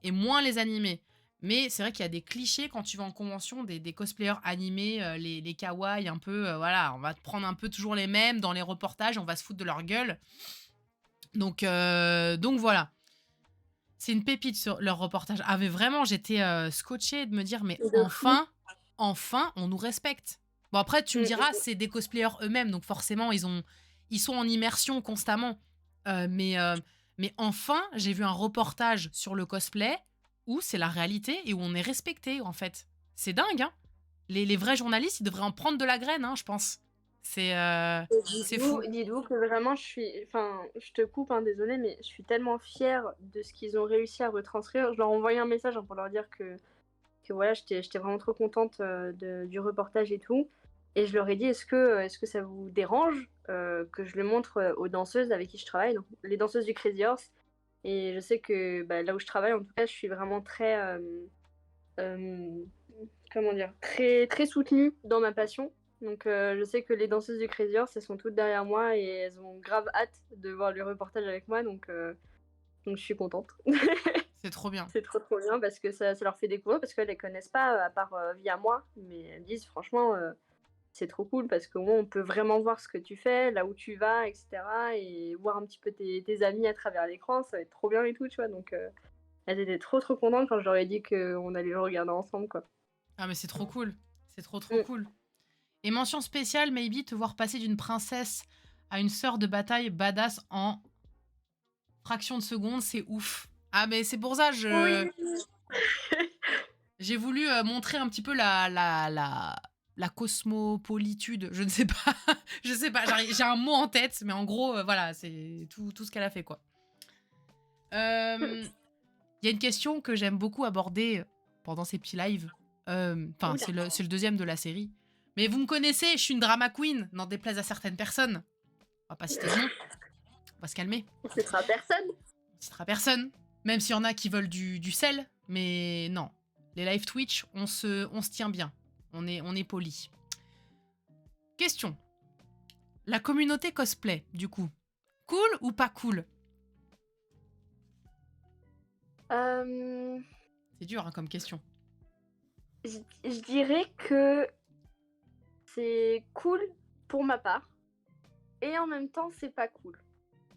S1: Et moins les animés. Mais c'est vrai qu'il y a des clichés quand tu vas en convention, des cosplayers animés, les kawaii un peu, voilà, on va te prendre un peu toujours les mêmes dans les reportages, on va se foutre de leur gueule. Donc voilà. C'est une pépite sur leur reportage. Ah mais vraiment, j'étais, scotchée de me dire: «Mais
S2: De fou.
S1: enfin, on nous respecte». Bon après tu me
S2: Mmh,
S1: diras, c'est des cosplayers eux-mêmes, donc forcément ils sont en immersion constamment. Mais enfin, j'ai vu un reportage sur le cosplay où c'est la réalité et où on est respecté, en fait. C'est dingue, hein? Les vrais journalistes, ils devraient en prendre de la graine, hein, je pense. C'est,
S2: et
S1: c'est fou.
S2: dites-vous que vraiment je suis enfin, je te coupe, hein, désolée, mais je suis tellement fière de ce qu'ils ont réussi à retranscrire. Je leur ai envoyé un message, hein, pour leur dire que voilà, j'étais vraiment trop contente, du reportage et tout. Et je leur ai dit: est-ce que ça vous dérange, que je le montre, aux danseuses avec qui je travaille?» Donc les danseuses du Crazy Horse. Et je sais que, bah, là où je travaille, en tout cas, je suis vraiment très, hem, comment dire? Très très soutenue dans ma passion. Donc je sais que les danseuses du Crazy Horse, elles sont toutes derrière moi et elles ont grave hâte de voir le reportage avec moi, donc je suis contente.
S1: C'est trop bien.
S2: C'est trop, trop bien parce que ça leur fait découvrir, parce qu'elles les connaissent pas, à part, via moi. Mais elles me disent: «Franchement, c'est trop cool parce qu'au moins on peut vraiment voir ce que tu fais, là où tu vas et cetera, et voir un petit peu tes amis à travers l'écran, ça va être trop bien et tout», tu vois? Donc elles étaient trop, trop contentes quand je leur ai dit qu'on allait le regarder ensemble, quoi.
S1: Ah mais c'est trop cool. C'est trop, trop
S2: Mmh.
S1: cool. Et mention spéciale, maybe, te voir passer d'une princesse à une sœur de bataille badass en fraction de seconde, c'est ouf. Ah mais c'est pour ça,
S2: Oui!
S1: j'ai voulu, montrer un petit peu la cosmopolitude, je ne sais pas, je sais pas, j'ai un mot en tête, mais en gros, voilà, c'est tout ce qu'elle a fait, quoi. Il y a une question que j'aime beaucoup aborder pendant ces petits lives. Enfin,
S2: Ouh là!
S1: c'est le deuxième de la série. Mais vous me connaissez, je suis une drama queen, n'en déplaise à certaines personnes. On va pas citer de nom, on va se calmer.
S2: Ce sera personne.
S1: On citera personne. Même s'il y en a qui veulent du sel, mais non. Les live Twitch, on se tient bien. On est poli. Question. La communauté cosplay, du coup. Cool ou pas cool?
S2: Hem,
S1: C'est dur, hein, comme question.
S2: je dirais que c'est cool pour ma part et en même temps, c'est pas cool.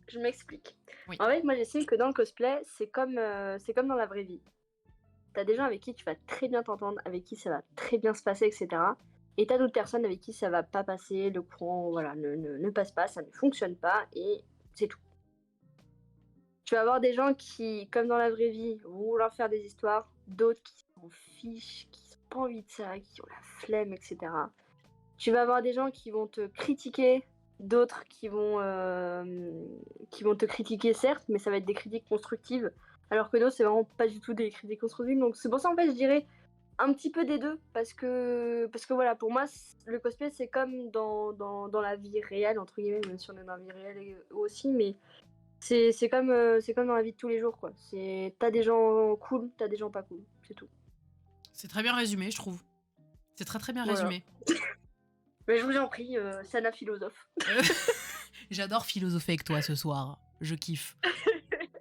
S2: Je m'explique.
S1: Oui.
S2: En fait, moi, j'estime que dans le cosplay, c'est comme dans la vraie vie. T'as des gens avec qui tu vas très bien t'entendre, avec qui ça va très bien se passer, et cetera. Et tu d'autres personnes avec qui ça va pas passer, le courant, voilà, ne passe pas, ça ne fonctionne pas et c'est tout. Tu vas avoir des gens qui, comme dans la vraie vie, vont vouloir faire des histoires, d'autres qui s'en fichent, qui ont pas envie de ça, qui ont la flemme, et cetera. Tu vas avoir des gens qui vont te critiquer, d'autres qui vont te critiquer certes, mais ça va être des critiques constructives, alors que d'autres, c'est vraiment pas du tout des critiques constructives. Donc c'est pour ça, en fait, je dirais un petit peu des 2 parce que voilà, pour moi, le cosplay, c'est comme dans la vie réelle, entre guillemets, même si on est dans la vie réelle aussi, mais c'est comme dans la vie de tous les jours, quoi. Tu des gens cool, t'as des gens pas cool, c'est tout.
S1: C'est très bien résumé, je trouve. C'est très très bien
S2: Voilà.
S1: résumé.
S2: Mais je vous en prie, Sana philosophe.
S1: Euh, J'adore philosopher avec toi ce soir. Je kiffe.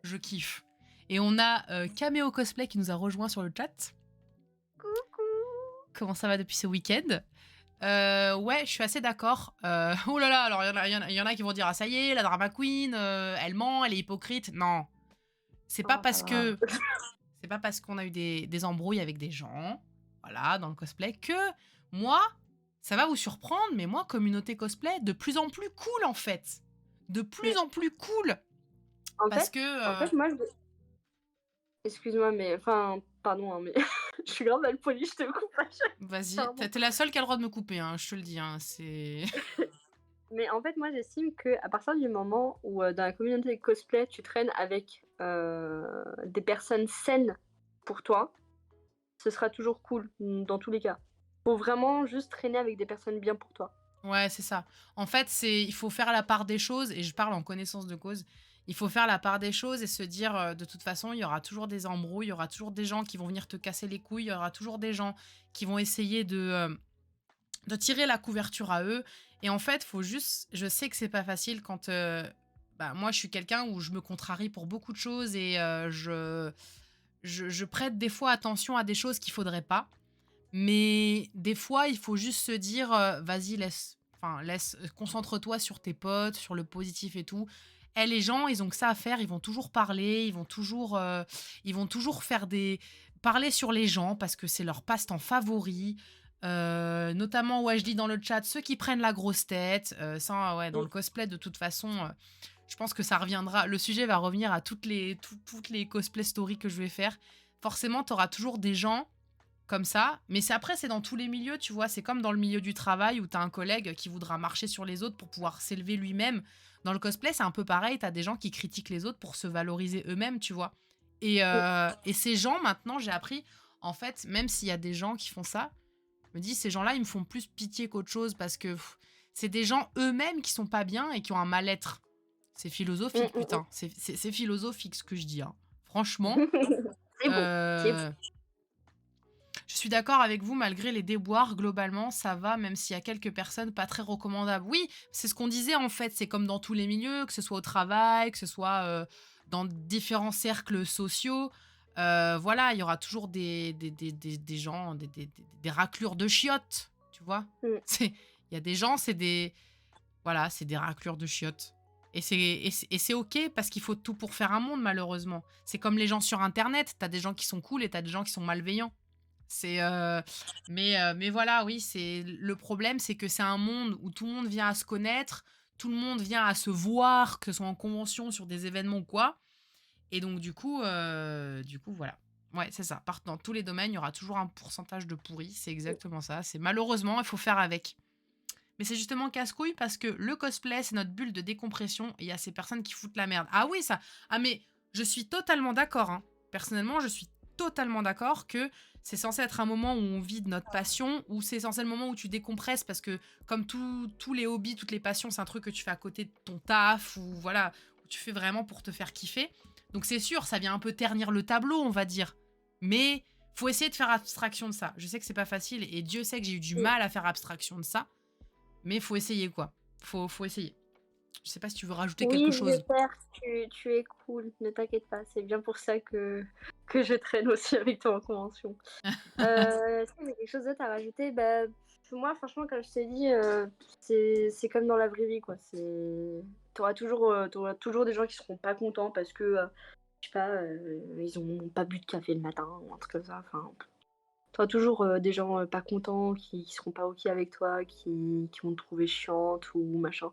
S1: Je kiffe. Et on a Cameo Cosplay qui nous a rejoint sur le chat.
S2: Coucou!
S1: Comment ça va depuis ce week-end? Ouais, je suis assez d'accord. Oh là là, alors il y en a qui vont dire: «Ah ça y est, la drama queen, elle ment, elle est hypocrite». Non, c'est pas
S2: Oh, ça
S1: parce
S2: va.
S1: que c'est pas parce qu'on a eu des embrouilles avec des gens, voilà, dans le cosplay, que moi, ça va vous surprendre, mais moi, communauté cosplay, de plus en plus cool, en fait. De plus
S2: Mais
S1: en plus cool.
S2: en
S1: Parce
S2: fait en
S1: que,
S2: fait, moi, je excuse-moi, mais enfin, pardon, hein, mais je suis grave mal polie, je te coupe à chaque
S1: vas-y,
S2: pardon.
S1: tu la seule qui a le droit de me couper, hein, je te le dis, hein, c'est
S2: Mais en fait, moi, j'estime qu'à partir du moment où, dans la communauté cosplay, tu traînes avec, des personnes saines pour toi, ce sera toujours cool, dans tous les cas. Faut vraiment juste traîner avec des personnes bien pour toi.
S1: ouais, c'est ça. En fait, il faut faire la part des choses, et je parle en connaissance de cause. Il faut faire la part des choses et se dire, de toute façon, il y aura toujours des embrouilles, il y aura toujours des gens qui vont venir te casser les couilles, il y aura toujours des gens qui vont essayer de tirer la couverture à eux. Et en fait, faut juste, je sais que c'est pas facile quand, bah, moi, je suis quelqu'un où je me contrarie pour beaucoup de choses et je prête des fois attention à des choses qu'il faudrait pas. Mais des fois, il faut juste se dire, «Vas-y, concentre-toi sur tes potes, sur le positif et tout». Les gens, ils ont que ça à faire, ils vont toujours parler, ils vont toujours parler sur les gens parce que c'est leur passe-temps favori. Notamment, ouais, je lis dans le chat, ceux qui prennent la grosse tête, ça, ouais, dans
S2: Mm.
S1: le cosplay, de toute façon, je pense que ça reviendra le sujet va revenir à toutes les cosplay stories que je vais faire. Forcément, tu auras toujours des gens comme ça. Mais c'est dans tous les milieux, tu vois. C'est comme dans le milieu du travail où t'as un collègue qui voudra marcher sur les autres pour pouvoir s'élever lui-même. Dans le cosplay, c'est un peu pareil. T'as des gens qui critiquent les autres pour se valoriser eux-mêmes, tu vois.
S2: Mm.
S1: Et ces gens, maintenant, j'ai appris, en fait, même s'il y a des gens qui font ça, je me dis, ces gens-là, ils me font plus pitié qu'autre chose parce que c'est des gens eux-mêmes qui sont pas bien et qui ont un mal-être. C'est
S2: Mm,
S1: philosophique,
S2: mm,
S1: putain. C'est philosophique ce que je dis, hein. Franchement,
S2: mm. C'est beau, c'est beau.
S1: euh, je suis d'accord avec vous, malgré les déboires, globalement, ça va, même s'il y a quelques personnes pas très recommandables. Oui, c'est ce qu'on disait en fait, c'est comme dans tous les milieux, que ce soit au travail, que ce soit dans différents cercles sociaux. Voilà, il y aura toujours des gens, des raclures de chiottes, tu vois.
S2: Mm.
S1: Il y a des gens, voilà, c'est des raclures de chiottes. Et c'est ok parce qu'il faut tout pour faire un monde, malheureusement. C'est comme les gens sur Internet, t'as des gens qui sont cool et t'as des gens qui sont malveillants. C'est mais voilà, oui, c'est le problème, c'est que c'est un monde où tout le monde vient à se connaître, tout le monde vient à se voir, que ce soit en convention, sur des événements ou quoi. Et donc du coup, voilà. Ouais, c'est ça. Dans tous les domaines, il y aura toujours un pourcentage de pourris. C'est exactement ça. C'est malheureusement, il faut faire avec. Mais c'est justement casse-couille parce que le cosplay, c'est notre bulle de décompression et il y a ces personnes qui foutent la merde. Ah oui, ça. Ah, mais je suis totalement d'accord, hein. Personnellement, je suis totalement d'accord que c'est censé être un moment où on vit de notre passion, où c'est censé être le moment où tu décompresses parce que, comme tous les hobbies, toutes les passions, c'est un truc que tu fais à côté de ton taf ou voilà, où tu fais vraiment pour te faire kiffer. Donc c'est sûr, ça vient un peu ternir le tableau, on va dire. Mais faut essayer de faire abstraction de ça. Je sais que c'est pas facile et Dieu sait que j'ai eu du
S2: Mm.
S1: mal à faire abstraction de ça. Mais faut essayer, quoi. Faut essayer. Je sais pas si tu veux rajouter quelque
S2: Oui, je vais
S1: chose.
S2: faire. Tu es cool, ne t'inquiète pas. C'est bien pour ça que je traîne aussi avec toi en convention. Est-ce que j'ai quelque chose d'autre à rajouter? Bah, moi, franchement, comme je t'ai dit, c'est comme dans la vraie vie, quoi. T'auras toujours des gens qui seront pas contents parce que, je sais pas, ils ont pas bu de café le matin ou un truc comme ça. Enfin, t'auras toujours des gens pas contents qui seront pas ok avec toi, qui vont te trouver chiante ou machin.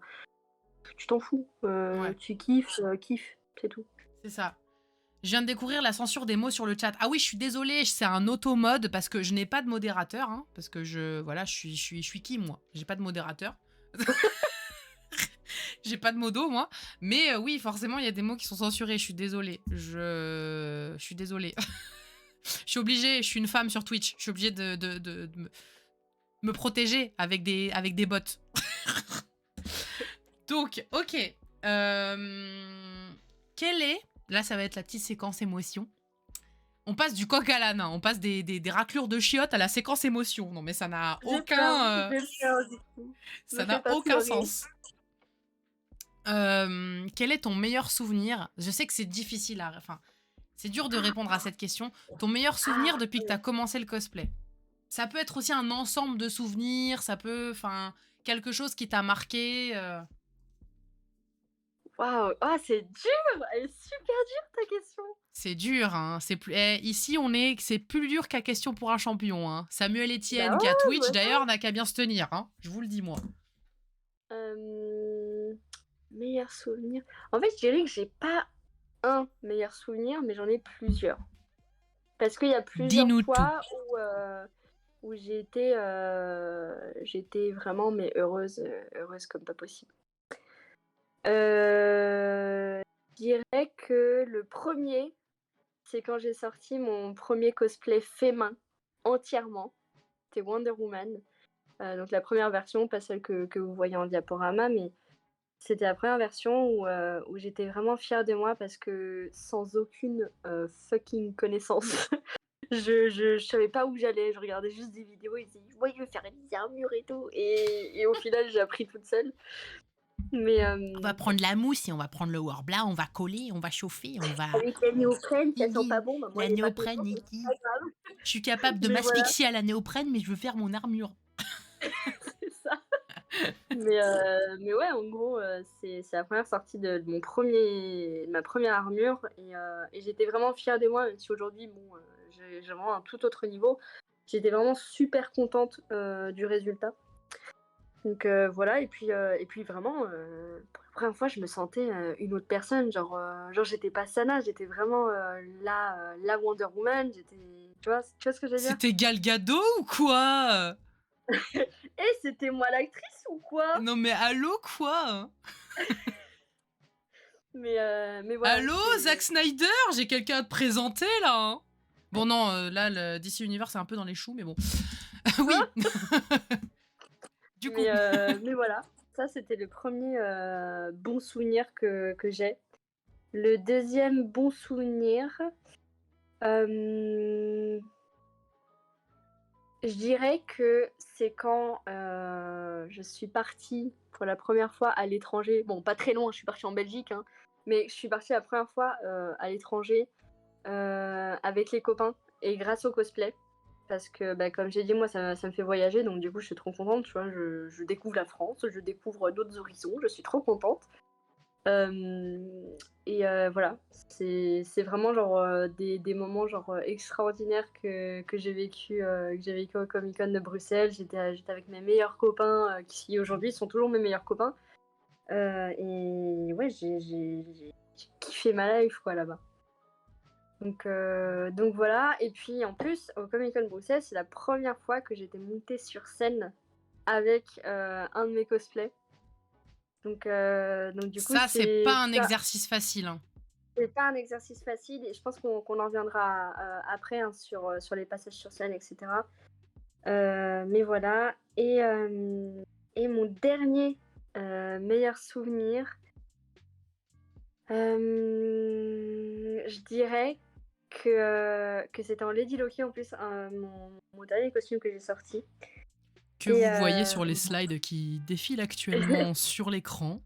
S2: Tu t'en fous.
S1: Ouais,
S2: Tu kiffes, kiffe, c'est tout.
S1: c'est ça. Je viens de découvrir la censure des mots sur le chat. Ah oui, je suis désolée, c'est un auto-mode parce que je n'ai pas de modérateur. Hein, parce que voilà, je suis qui, moi? J'ai pas de modérateur. J'ai pas de modo, moi. Mais oui, forcément, il y a des mots qui sont censurés. Je suis désolée. Je suis désolée. Je suis obligée, je suis une femme sur Twitch. Je suis obligée de me protéger avec des bots. Donc, ok. Quelle est... Là, ça va être la petite séquence émotion. On passe du coq à l'âne. Hein. On passe des raclures de chiottes à la séquence émotion. Non, mais ça n'a
S2: J'ai peur,
S1: aucun...
S2: j'ai peur du coup.
S1: ça
S2: Me fais
S1: n'a
S2: pas
S1: aucun
S2: pleurer.
S1: sens. Quel est ton meilleur souvenir? Je sais que c'est difficile à... Enfin, c'est dur de répondre à cette question. Ton meilleur souvenir depuis que tu as commencé le cosplay? Ça peut être aussi un ensemble de souvenirs, ça peut... Enfin, quelque chose qui t'a marqué.
S2: Waouh, ah c'est dur! Elle est super dure ta question.
S1: C'est dur, hein. Ici, c'est plus dur qu'à question pour un champion. Hein. Samuel
S2: Bah
S1: Etienne, qui a
S2: ouais,
S1: Twitch,
S2: voilà.
S1: d'ailleurs, n'a qu'à bien se tenir. Hein. Je vous le dis, moi.
S2: Meilleur souvenir. En fait, je dirais que j'ai pas un meilleur souvenir, mais j'en ai plusieurs. Parce qu'il y a plusieurs
S1: Dis-nous tout.
S2: fois où j'étais vraiment mais heureuse comme pas possible. Je dirais que le premier, c'est quand j'ai sorti mon premier cosplay fait main, entièrement. C'était Wonder Woman. Donc la première version, pas celle que vous voyez en diaporama, mais c'était la première version où j'étais vraiment fière de moi parce que sans aucune fucking connaissance, je savais pas où j'allais, je regardais juste des vidéos et je disais, ouais, je veux faire une armure et tout. Et au final, j'ai appris toute seule. Mais
S1: On va prendre la mousse et on va prendre le Worbla, on va coller, on va chauffer, on va
S2: avec la néoprène, ça sent pas
S1: Iggy,
S2: bon, bah, moi
S1: la
S2: j'ai pas
S1: néoprène,
S2: confiance, mais c'est
S1: Iggy.
S2: pas grave.
S1: Je suis capable de
S2: Mais voilà,
S1: m'asphyxier à la néoprène, mais je veux faire mon armure.
S2: c'est ça. Mais ouais, en gros, c'est la première sortie de ma première armure et j'étais vraiment fière de moi, même si aujourd'hui, bon, j'ai vraiment un tout autre niveau. J'étais vraiment super contente, du résultat. Donc voilà et puis vraiment, pour la première fois, je me sentais, une autre personne. Genre j'étais pas Sana, j'étais vraiment, la Wonder Woman, tu vois ce que je veux dire?
S1: C'était Gal Gadot ou quoi?
S2: Eh, c'était moi l'actrice ou quoi?
S1: Non mais allô quoi?
S2: Mais voilà,
S1: Allô, Zack
S2: c'est
S1: Snyder? J'ai quelqu'un à te présenter là, hein. Bon non, là, le DC Universe, c'est un peu dans les choux, mais bon. Oui, du coup.
S2: mais voilà, ça c'était le premier bon souvenir que j'ai. Le deuxième bon souvenir, hem, je dirais que c'est quand, je suis partie pour la première fois à l'étranger. Bon, pas très loin, je suis partie en Belgique, hein, mais je suis partie la première fois, à l'étranger, avec les copains et grâce au cosplay. Parce que, bah, comme j'ai dit, moi, ça me fait voyager, donc du coup, je suis trop contente, tu vois? Je découvre la France, je découvre d'autres horizons, je suis trop contente. Hem et voilà, c'est vraiment genre, des moments genre, extraordinaires que j'ai vécu au Comic Con de Bruxelles. J'étais avec mes meilleurs copains, qui aujourd'hui sont toujours mes meilleurs copains, et ouais, j'ai kiffé ma life quoi là-bas. Donc voilà et puis en plus au Comic Con Bruxelles, c'est la première fois que j'étais montée sur scène avec, un de mes cosplays. Donc du coup,
S1: Ça, c'est pas un
S2: ça
S1: exercice facile, hein.
S2: c'est pas un exercice facile et je pense qu'on en reviendra, après, hein, sur les passages sur scène et cetera. Mais voilà et mon dernier, meilleur souvenir, je dirais que c'était en Lady Loki en plus, mon dernier costume que j'ai sorti
S1: Que
S2: et
S1: vous voyez sur les slides qui défilent actuellement sur l'écran.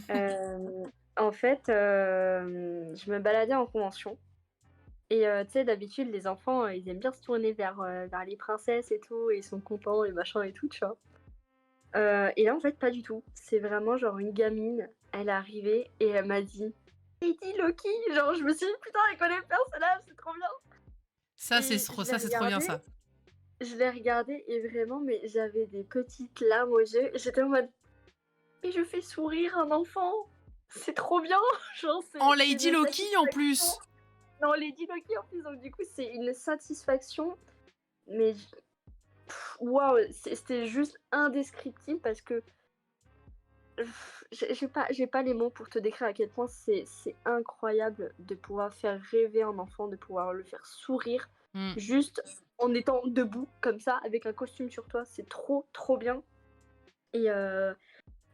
S2: en fait, je me baladais en convention. Et tu sais, d'habitude, les enfants, ils aiment bien se tourner vers les princesses et tout, et ils sont contents et machin et tout, tu vois? Et là, en fait, pas du tout. C'est vraiment genre une gamine, elle est arrivée et elle m'a dit: «Lady Loki!» Genre, je me suis dit: «Putain, elle connaît le personnage, c'est trop bien!» Et
S1: Ça, c'est trop bien ça.
S2: je l'ai regardé et vraiment, mais j'avais des petites larmes aux yeux. J'étais en mode: «Mais je fais sourire un enfant! C'est trop bien!» Genre,
S1: En
S2: c'est
S1: Lady
S2: une
S1: Loki en
S2: satisfaction.
S1: plus.
S2: Non, Lady Loki en plus, donc du coup, c'est une satisfaction, mais waouh, c'était juste indescriptible parce que j'ai pas les mots pour te décrire à quel point c'est incroyable de pouvoir faire rêver un enfant, de pouvoir le faire sourire
S1: Mmh.
S2: juste en étant debout comme ça avec un costume sur toi. C'est trop, trop bien et heu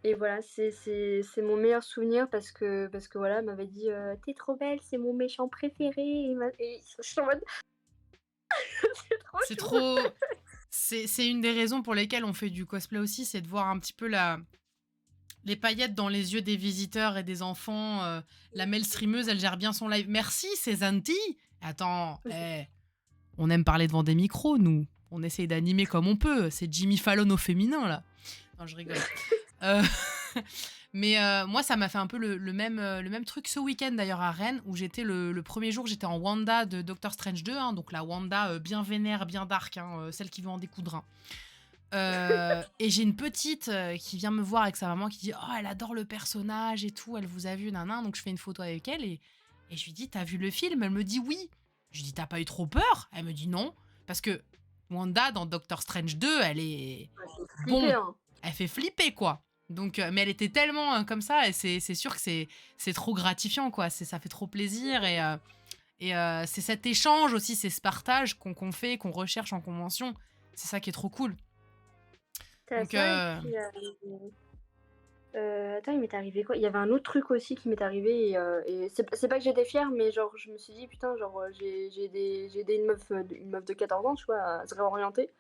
S2: et voilà, c'est mon meilleur souvenir parce que voilà, elle m'avait dit, «Tu trop belle, c'est mon méchant préféré» et je suis en mode: «C'est trop
S1: C'est
S2: chou!»
S1: trop c'est une des raisons pour lesquelles on fait du cosplay aussi, c'est de voir un petit peu les paillettes dans les yeux des visiteurs et des enfants, la Mel streameuse, elle gère bien son live. «Merci, c'est Zanti!» Attends, on aime parler devant des micros, nous. On essaye d'animer comme on peut. C'est Jimmy Fallon au féminin, là. Non, je rigole. Heu, mais moi, ça m'a fait un peu le même truc ce week-end, d'ailleurs, à Rennes, où j'étais le 1er jour, j'étais en Wanda de Doctor Strange 2, hein, donc la Wanda, bien vénère, bien dark, hein, celle qui veut en découdre un. Et j'ai une petite, qui vient me voir avec sa maman qui dit: «Oh, elle adore le personnage et tout, elle vous a vu, nin nin». Donc je fais une photo avec elle et je lui dis: «Tu vu le film?» Elle me dit: «Oui». Je lui dis: «Tu pas eu trop peur?» Elle me dit: «Non». Parce que Wanda, dans Doctor Strange 2, elle est
S2: Ouais, c'est flippé,
S1: bon,
S2: hein.
S1: elle fait flipper, quoi. Donc mais elle était tellement, comme ça et c'est sûr que c'est trop gratifiant, quoi. Ça fait trop plaisir et c'est cet échange aussi, c'est ce partage qu'on fait, qu'on recherche en convention. C'est ça qui est trop cool.
S2: Tu
S1: Donc
S2: ça et puis, attends, il m'est arrivé quoi? Il y avait un autre truc aussi qui m'est arrivé et c'est pas que j'étais fière, mais genre je me suis dit: «Putain, genre, j'ai aidé une meuf de 14 ans, tu vois, à se réorienter».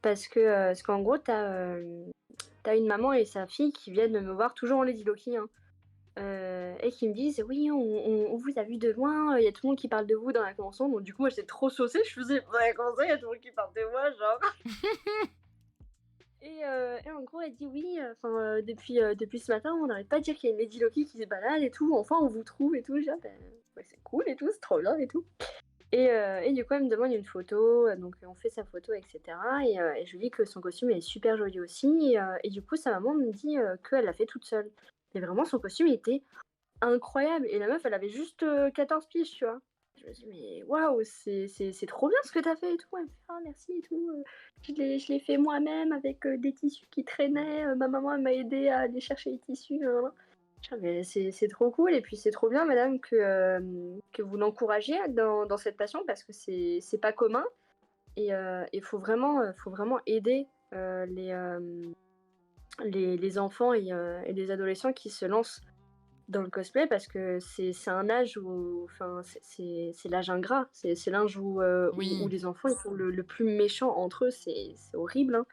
S2: Parce qu'en gros, tu as t'as une maman et sa fille qui viennent me voir toujours en Lady Loki, hein, et qui me disent: «Oui, on vous a vu de loin, il y a tout le monde qui parle de vous dans la convention». Donc du coup, moi, j'étais trop saucée, je faisais: «Ouais, comment ça, il y a tout le monde qui parle de moi, genre?» Et en gros, elle dit: «Oui, enfin, depuis ce matin, on n'arrête pas de dire qu'il y a une Lady Loki qui se balade et tout, enfin, on vous trouve et tout». Je dis: «Ah bah, ouais, c'est cool et tout, c'est trop bien et tout». Et du coup, elle me demande une photo, donc on fait sa photo et cetera et je lui dis que son costume est super joli aussi et du coup, sa maman me dit, qu'elle l'a fait toute seule. Et vraiment, son costume, il était incroyable et la meuf, elle avait juste, 14 piges, tu vois? Je me dis: «Mais waouh, c'est trop bien ce que tu as fait et tout». Elle me fait: «Ah merci et tout, je l'ai fait moi-même avec, des tissus qui traînaient, ma maman, elle m'a aidée à aller chercher les tissus, nin nin nin». Je fais: «Mais c'est trop cool et puis c'est trop bien madame que vous l'encouragiez dans cette passion parce que c'est pas commun et faut vraiment aider, les enfants et les adolescents qui se lancent dans le cosplay parce que c'est un âge où enfin, c'est l'âge ingrat. C'est l'âge où
S1: Oui.
S2: les enfants, ils sont le plus méchants entre eux, c'est horrible, hein.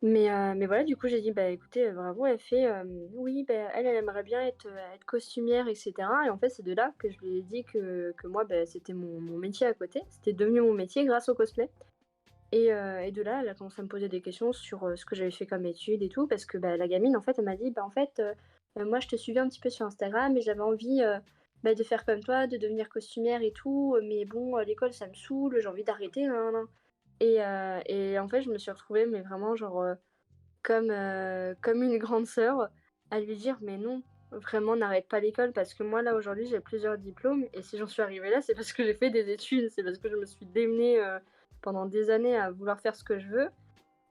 S2: Mais voilà, du coup, j'ai dit: «Bah, écoutez, bravo». Elle fait, «Oui, bah, elle aimerait bien être costumière et cetera» et en fait, c'est de là que je lui ai dit que moi, bah, c'était mon métier à côté. C'était devenu mon métier grâce au cosplay et de là, elle a commencé à me poser des questions sur, ce que j'avais fait comme études et tout parce que, bah, la gamine, en fait, elle m'a dit: «Bah, en fait, moi, je te suivais un petit peu sur Instagram et j'avais envie, bah, de faire comme toi, de devenir costumière et tout, mais bon, l'école, ça me saoule, j'ai envie d'arrêter, nin nin nin» et en fait, je me suis retrouvée, mais vraiment, genre, comme une grande sœur, à lui dire: «Mais non, vraiment n'arrête pas l'école» parce que moi là aujourd'hui j'ai plusieurs diplômes et si j'en suis arrivée là, c'est parce que j'ai fait des études, c'est parce que je me suis démenée, pendant des années à vouloir faire ce que je veux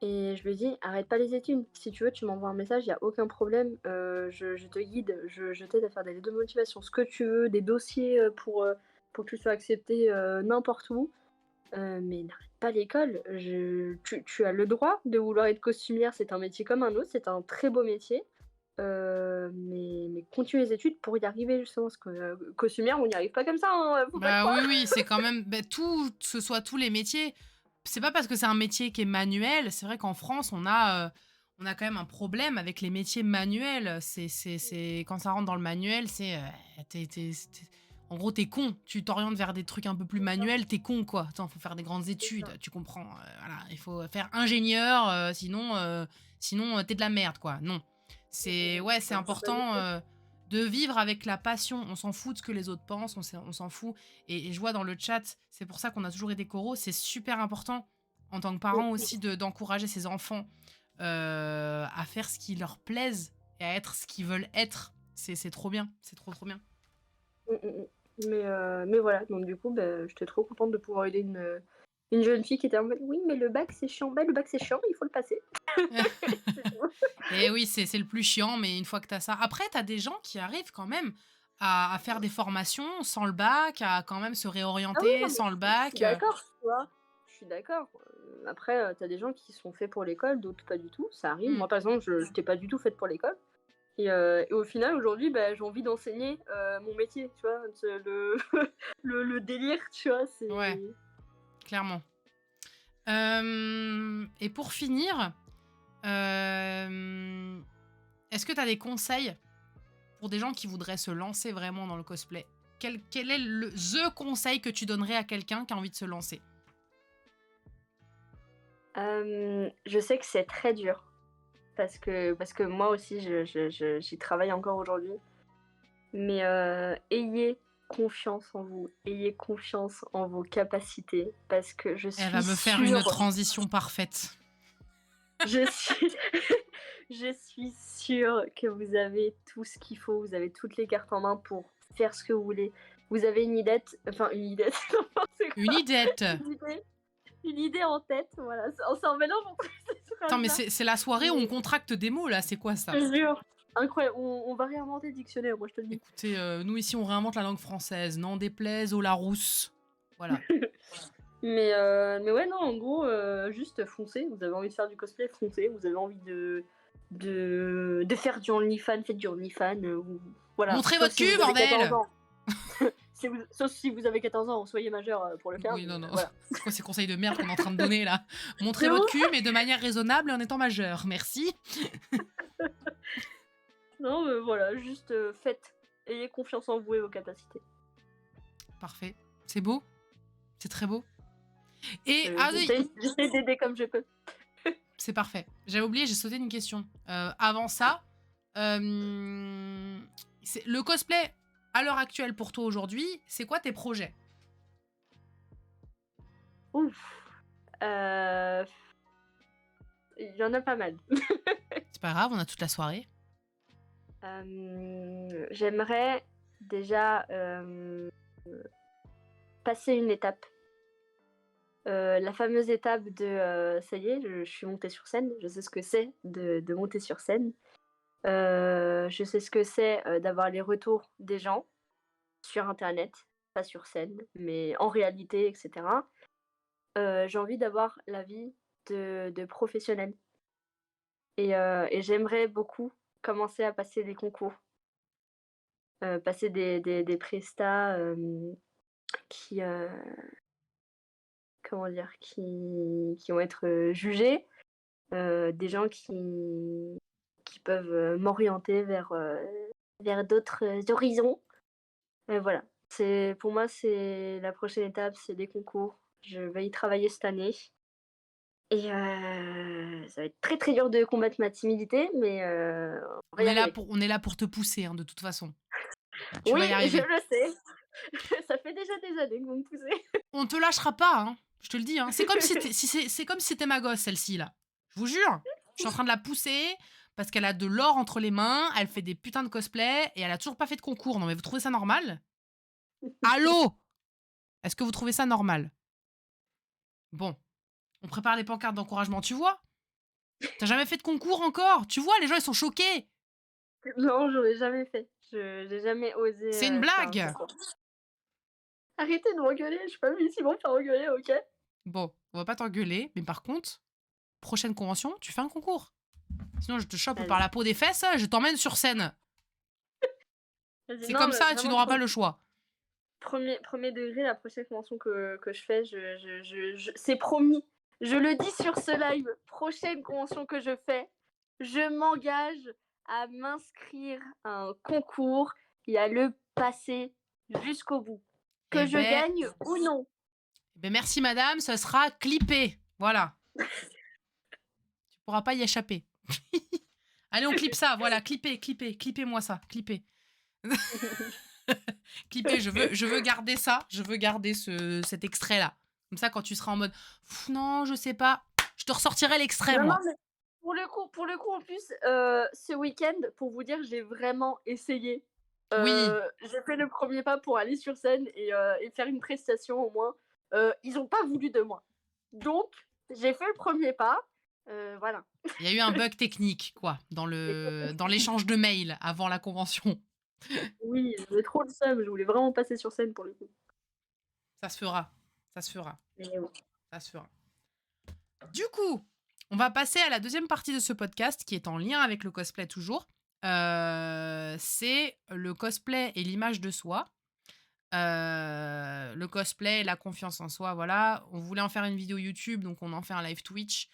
S2: et je lui ai dit: «Arrête pas les études, si tu veux tu m'envoies un message, il y a aucun problème, je te guide, je t'aide à faire des lettres de motivation, ce que tu veux, des dossiers, pour que tu sois acceptée, n'importe où». Mais n'arrête pas l'école, tu as le droit de vouloir être costumière, c'est un métier comme un autre, c'est un très beau métier, mais continue les études pour y arriver justement parce que, costumière on n'y arrive pas comme ça, hein, faut pas
S1: Bah,
S2: croire.
S1: oui, oui, c'est quand même tout que ce soit tous les métiers. C'est pas parce que c'est un métier qui est manuel, c'est vrai qu'en France, on a quand même un problème avec les métiers manuels. C'est quand ça rentre dans le manuel, c'est, tu en gros, t'es con. Tu t'orientes vers des trucs un peu plus
S2: C'est ça,
S1: manuels, t'es con, quoi. Attends, faut faire des grandes
S2: c'est ça.
S1: études, tu comprends, voilà. Il faut faire ingénieur, sinon, tu de la merde, quoi. Non. C'est ouais, c'est
S2: C'est un peu pas
S1: important, de vivre avec la passion. On s'en fout de ce que les autres pensent, on s'en fout et je vois dans le chat, c'est pour ça qu'on a toujours été coraux, c'est super important en tant que parents
S2: mmh,
S1: aussi d'encourager ses enfants, à faire ce qui leur plaise et à être ce qu'ils veulent être. C'est trop bien, c'est trop, trop bien.
S2: mmh, mmh, mmh. Mais voilà, donc du coup, bah, j'étais trop contente de pouvoir aider une jeune fille qui était en mode: «Oui, mais le bac c'est chiant». Bah, le bac c'est chiant, il faut le passer. C'est tout.
S1: Et oui, c'est le plus chiant, mais une fois que tu as ça après, tu as des gens qui arrivent quand même à faire des formations sans le bac, à quand même se
S2: Ah oui,
S1: réorienter
S2: non, mais
S1: sans le
S2: je suis
S1: bac,
S2: d'accord, tu vois? Je suis d'accord, après, tu des gens qui sont faits pour l'école, d'autres pas du tout, ça arrive.
S1: mmh.
S2: Moi, par exemple, je j'étais pas du tout faite pour l'école et au final, aujourd'hui, bah, j'ai envie d'enseigner, mon métier, tu vois? Le le délire, tu vois?
S1: Ouais,
S2: C'est
S1: clairement. Et pour finir, hem, est-ce que tu as des conseils pour des gens qui voudraient se lancer vraiment dans le cosplay? Quel est the conseil que tu donnerais à quelqu'un qui a envie de se lancer?
S2: je sais que c'est très dur parce que moi aussi, je j'y travaille encore aujourd'hui, mais ayez confiance en vous, ayez confiance en vos capacités parce que je
S1: Elle
S2: suis
S1: va me faire une
S2: sûre
S1: transition parfaite.
S2: Je suis je suis sûre que vous avez tout ce qu'il faut, vous avez toutes les cartes en main pour faire ce que vous voulez. Vous avez une idée, n'importe
S1: Une
S2: quoi,
S1: idette!
S2: une idée en tête, voilà, c'est un mélange entre ces
S1: Attends, mais
S2: phrases-là,
S1: c'est la soirée où on
S2: mais
S1: contracte des mots là, c'est quoi
S2: je
S1: ça?
S2: te jure, incroyable, on va réinventer le dictionnaire, moi je te le dis.
S1: Écoutez, nous ici on réinvente la langue française, n'en déplaise au Larousse. Voilà.
S2: Mais ouais, non, en gros, juste foncez, vous avez envie de faire du cosplay, foncez, vous avez envie de faire du OnlyFans, faites du OnlyFans, ou voilà,
S1: Montrez
S2: sauf
S1: votre
S2: si
S1: cul,
S2: vous avez 14
S1: bordel!
S2: ans. sauf si vous avez 14 ans, soyez majeur pour le faire.
S1: Oui, non, non.
S2: Voilà.
S1: C'est quoi ces conseils de merde qu'on est en train de donner là? Montrez
S2: De
S1: votre
S2: ouf.
S1: cul, mais de manière raisonnable et en étant majeur. Merci.
S2: Non, voilà, juste faites. Ayez confiance en vous et vos capacités.
S1: Parfait. C'est beau. C'est très beau. Et oui,
S2: J'essaie d'aider comme je peux.
S1: c'est parfait. J'avais oublié, j'ai sauté une question. Avant ça, le cosplay à l'heure actuelle pour toi aujourd'hui, c'est quoi tes projets?
S2: Ouf. Il y en a pas mal.
S1: C'est pas grave, on a toute la soirée.
S2: J'aimerais déjà passer une étape. La fameuse étape de ça y est, je suis montée sur scène, je sais ce que c'est de monter sur scène. Je sais ce que c'est d'avoir les retours des gens sur internet, pas sur scène, mais en réalité, etc. J'ai envie d'avoir l'avis de professionnels. Et j'aimerais beaucoup commencer à passer des concours, passer des prestats qui, comment dire, qui vont être jugés, des gens qui peuvent m'orienter vers d'autres horizons. Voilà, pour moi, c'est la prochaine étape, c'est les concours. Je vais y travailler cette année. Et ça va être très très dur de combattre ma timidité, mais
S1: On est là pour te pousser, hein, de toute façon. Tu
S2: oui,
S1: vas y
S2: je
S1: arriver.
S2: le sais. Ça fait déjà des années que vous me poussez.
S1: On te lâchera pas, hein. Je te le dis, hein. C'est comme si c'est comme si c'était ma gosse, celle-ci, là. Je vous jure. Je suis en train de la pousser parce qu'elle a de l'or entre les mains, elle fait des putains de cosplay et elle a toujours pas fait de concours. Non, mais vous trouvez ça normal? Allô? Est-ce que vous trouvez ça normal? Bon, on prépare les pancartes d'encouragement, tu vois? T'as jamais fait de concours encore? Tu vois, les gens, ils sont choqués.
S2: Non, j'en ai jamais fait. J'ai jamais osé
S1: C'est une
S2: faire un
S1: blague.
S2: concours. Arrêtez de m'engueuler, je suis pas venue ici pour me faire engueuler, ok?
S1: Bon, on va pas t'engueuler, mais par contre, prochaine convention, tu fais un concours. Sinon, je te chope
S2: Allez.
S1: par la peau des fesses, je t'emmène sur scène.
S2: Vas-y,
S1: C'est
S2: non,
S1: comme
S2: mais
S1: ça et tu
S2: vraiment,
S1: n'auras pas le choix.
S2: premier degré, la prochaine convention que je fais, c'est promis. Je le dis sur ce live, prochaine convention que je fais, je m'engage à m'inscrire à un concours et à le passer jusqu'au bout. Que
S1: Eh
S2: je
S1: ben,
S2: gagne ou non.
S1: merci madame, ça sera clippé. Voilà. Tu pourras pas y échapper. Allez, on clip ça, voilà, clippez-moi ça, clippez. Clippez, je veux garder ça, je veux garder cet extrait-là. Comme ça, quand tu seras en mode, non, je sais pas, je te ressortirai l'extrait,
S2: Non, non,
S1: moi.
S2: mais pour le coup, en plus, ce week-end, pour vous dire, j'ai vraiment essayé.
S1: Oui.
S2: J'ai fait le premier pas pour aller sur scène et faire une prestation au moins. Ils ont pas voulu de moi. Donc, j'ai fait le premier pas. Voilà.
S1: Il y a eu un bug technique, quoi, dans l'échange de mails avant la convention.
S2: Oui, j'avais trop le seum. Je voulais vraiment passer sur scène pour le coup.
S1: Ça se fera. Ça se fera.
S2: Mais ouais.
S1: Ça se fera. Du coup, on va passer à la deuxième partie de ce podcast qui est en lien avec le cosplay toujours. C'est le cosplay et l'image de soi. Le cosplay, la confiance en soi, voilà. On voulait en faire une vidéo YouTube, donc on en fait un live Twitch.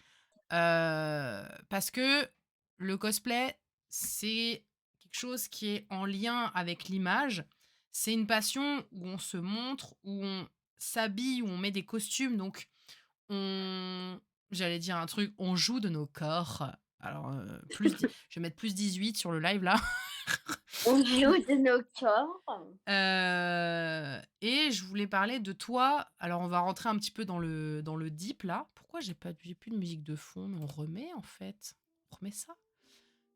S1: Parce que le cosplay, c'est quelque chose qui est en lien avec l'image. C'est une passion où on se montre, où on s'habille, où on met des costumes. Donc, j'allais dire un truc, on joue de nos corps. Alors, je vais mettre plus 18 sur le live là.
S2: On joue de nos corps.
S1: Et je voulais parler de toi. Alors, on va rentrer un petit peu dans le deep là. Pourquoi j'ai plus de musique de fond, mais on remet en fait. On remet ça.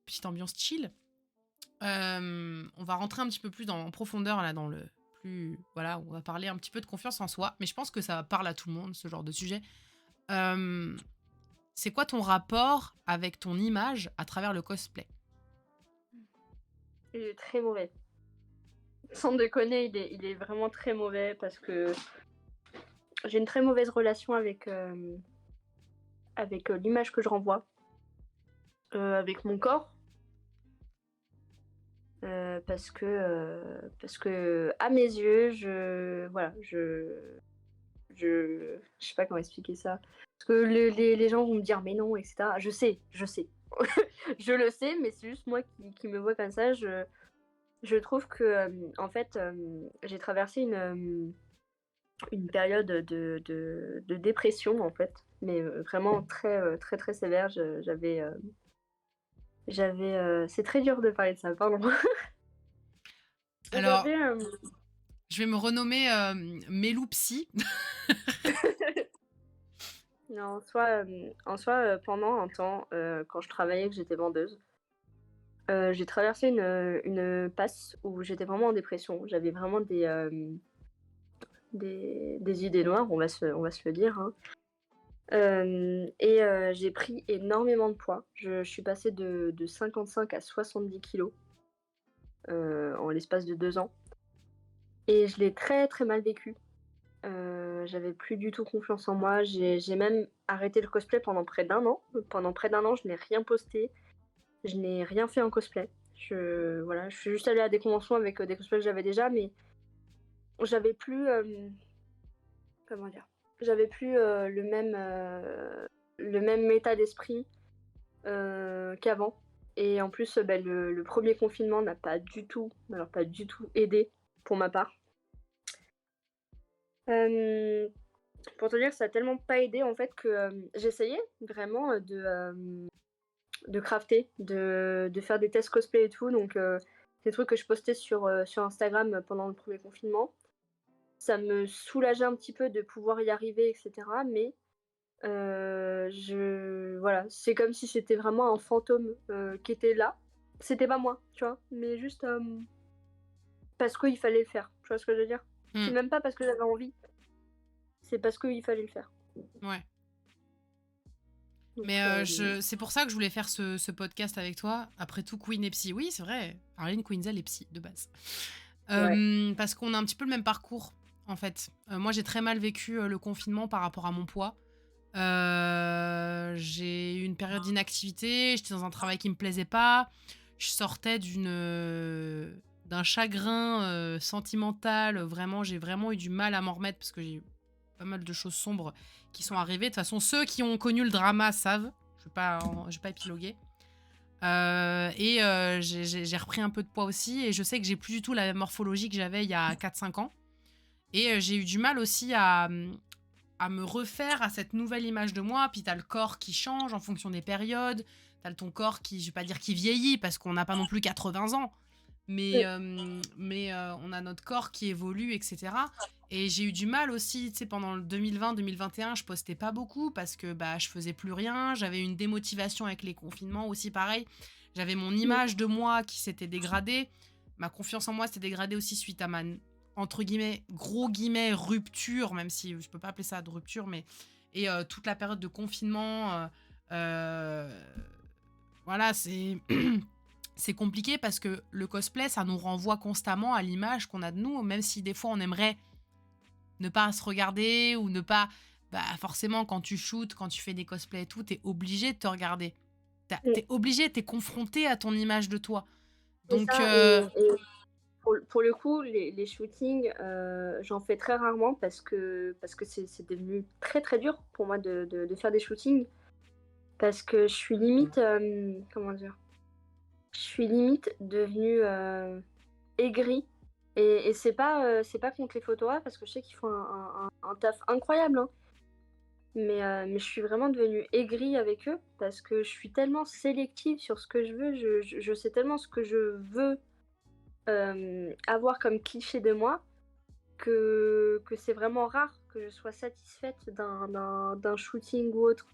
S1: Petite ambiance chill. On va rentrer un petit peu plus en profondeur là, dans le plus. Voilà, on va parler un petit peu de confiance en soi. Mais je pense que ça parle à tout le monde, ce genre de sujet. C'est quoi ton rapport avec ton image à travers le cosplay?
S2: Il est très mauvais. Sans déconner, il est vraiment très mauvais parce que j'ai une très mauvaise relation avec l'image que je renvoie, avec mon corps. parce que à mes yeux, voilà, je sais pas comment expliquer ça. Parce que les gens vont me dire: «Mais non» et cetera. Je sais. Je le sais, mais c'est juste moi qui me vois comme ça. Je trouve que, en fait, j'ai traversé une période de dépression, en fait, mais vraiment très, très, très sévère. C'est très dur de parler de ça, pardon.
S1: Alors,
S2: J'avais,
S1: je vais me renommer Mélou Psy.
S2: non, en soi, pendant un temps, quand je travaillais, que j'étais vendeuse, j'ai traversé une passe où j'étais vraiment en dépression. J'avais vraiment des idées noires, on va se le dire, hein. Et j'ai pris énormément de poids. Je suis passée de 55 à 70 kilos en l'espace de 2 ans et je l'ai très, très mal vécu. J'avais plus du tout confiance en moi. J'ai même arrêté le cosplay pendant près d'un an. Pendant près d'un an, je n'ai rien posté, je n'ai rien fait en cosplay. Voilà, je suis juste allée à des conventions avec, des cosplays que j'avais déjà, mais j'avais plus, comment dire? J'avais plus, le même état d'esprit, qu'avant et en plus, bah, le 1er confinement n'a pas du tout, mais alors pas du tout aidé pour ma part. Hem, pour te dire, ça a tellement pas aidé en fait que, j'essayais vraiment, de crafter, de faire des tests cosplay et tout donc des trucs que je postais sur Instagram, pendant le 1er confinement. Ça me soulageait un petit peu de pouvoir y arriver et cetera mais je voilà, c'est comme si c'était vraiment un fantôme, qui était là. C'était pas moi, tu vois? Mais juste, parce qu'il fallait le faire. Tu vois ce que je veux dire? C'est
S1: Hmm,
S2: même pas parce que j'avais envie, c'est parce qu'il fallait le faire.
S1: ouais.
S2: Donc
S1: Mais c'est pour ça que je voulais faire ce podcast avec toi. Après tout, Queen et Psy. Oui, c'est vrai. Arlene Quinzel est Psy, de base.
S2: ouais.
S1: Parce qu'on a un petit peu le même parcours, en fait. Moi, j'ai très mal vécu le confinement par rapport à mon poids. J'ai eu une période d'inactivité, j'étais dans un travail qui me plaisait pas, je sortais d'un chagrin sentimental, vraiment, j'ai vraiment eu du mal à m'en remettre parce que j'ai eu pas mal de choses sombres qui sont arrivées. De toute façon, ceux qui ont connu le drama savent, je vais pas épiloguer. J'ai repris un peu de poids aussi et je sais que j'ai plus du tout la même morphologie que j'avais il y a 4-5 ans. Et j'ai eu du mal aussi à me refaire à cette nouvelle image de moi. Puis t'as le corps qui change en fonction des périodes. T'as ton corps qui, je vais pas dire qui vieillit, parce qu'on n'a pas non plus 80 ans.
S2: Mmh.
S1: On a notre corps qui évolue, etc. Et j'ai eu du mal aussi, tu sais, pendant le 2020-2021, je postais pas beaucoup parce que bah, je faisais plus rien. J'avais une démotivation avec les confinements aussi, pareil. J'avais mon
S2: Mmh.
S1: image de moi qui s'était dégradée. Ma confiance en moi s'était dégradée aussi suite à ma, entre guillemets, gros guillemets, rupture, même si je peux pas appeler ça de rupture, mais. Et toute la période de confinement, voilà, c'est. C'est compliqué parce que le cosplay, ça nous renvoie constamment à l'image qu'on a de nous, même si des fois on aimerait ne pas se regarder ou ne pas. Bah, forcément, quand tu shootes, quand tu fais des cosplays et tout, t'es obligé de te regarder.
S2: Mmh.
S1: T'es obligé, t'es confronté à ton image de toi.
S2: C'est
S1: Donc,
S2: ça et pour le coup, les shootings, j'en fais très rarement parce que c'est devenu très, très dur pour moi de faire des shootings. Parce que je suis limite, comment dire? Je suis limite devenue, aigrie et c'est pas contre les photographes parce que je sais qu'ils font un taf incroyable, hein. Mais je suis vraiment devenue aigrie avec eux parce que je suis tellement sélective sur ce que je veux. Je sais tellement ce que je veux, avoir comme cliché de moi que c'est vraiment rare que je sois satisfaite d'un shooting ou autre.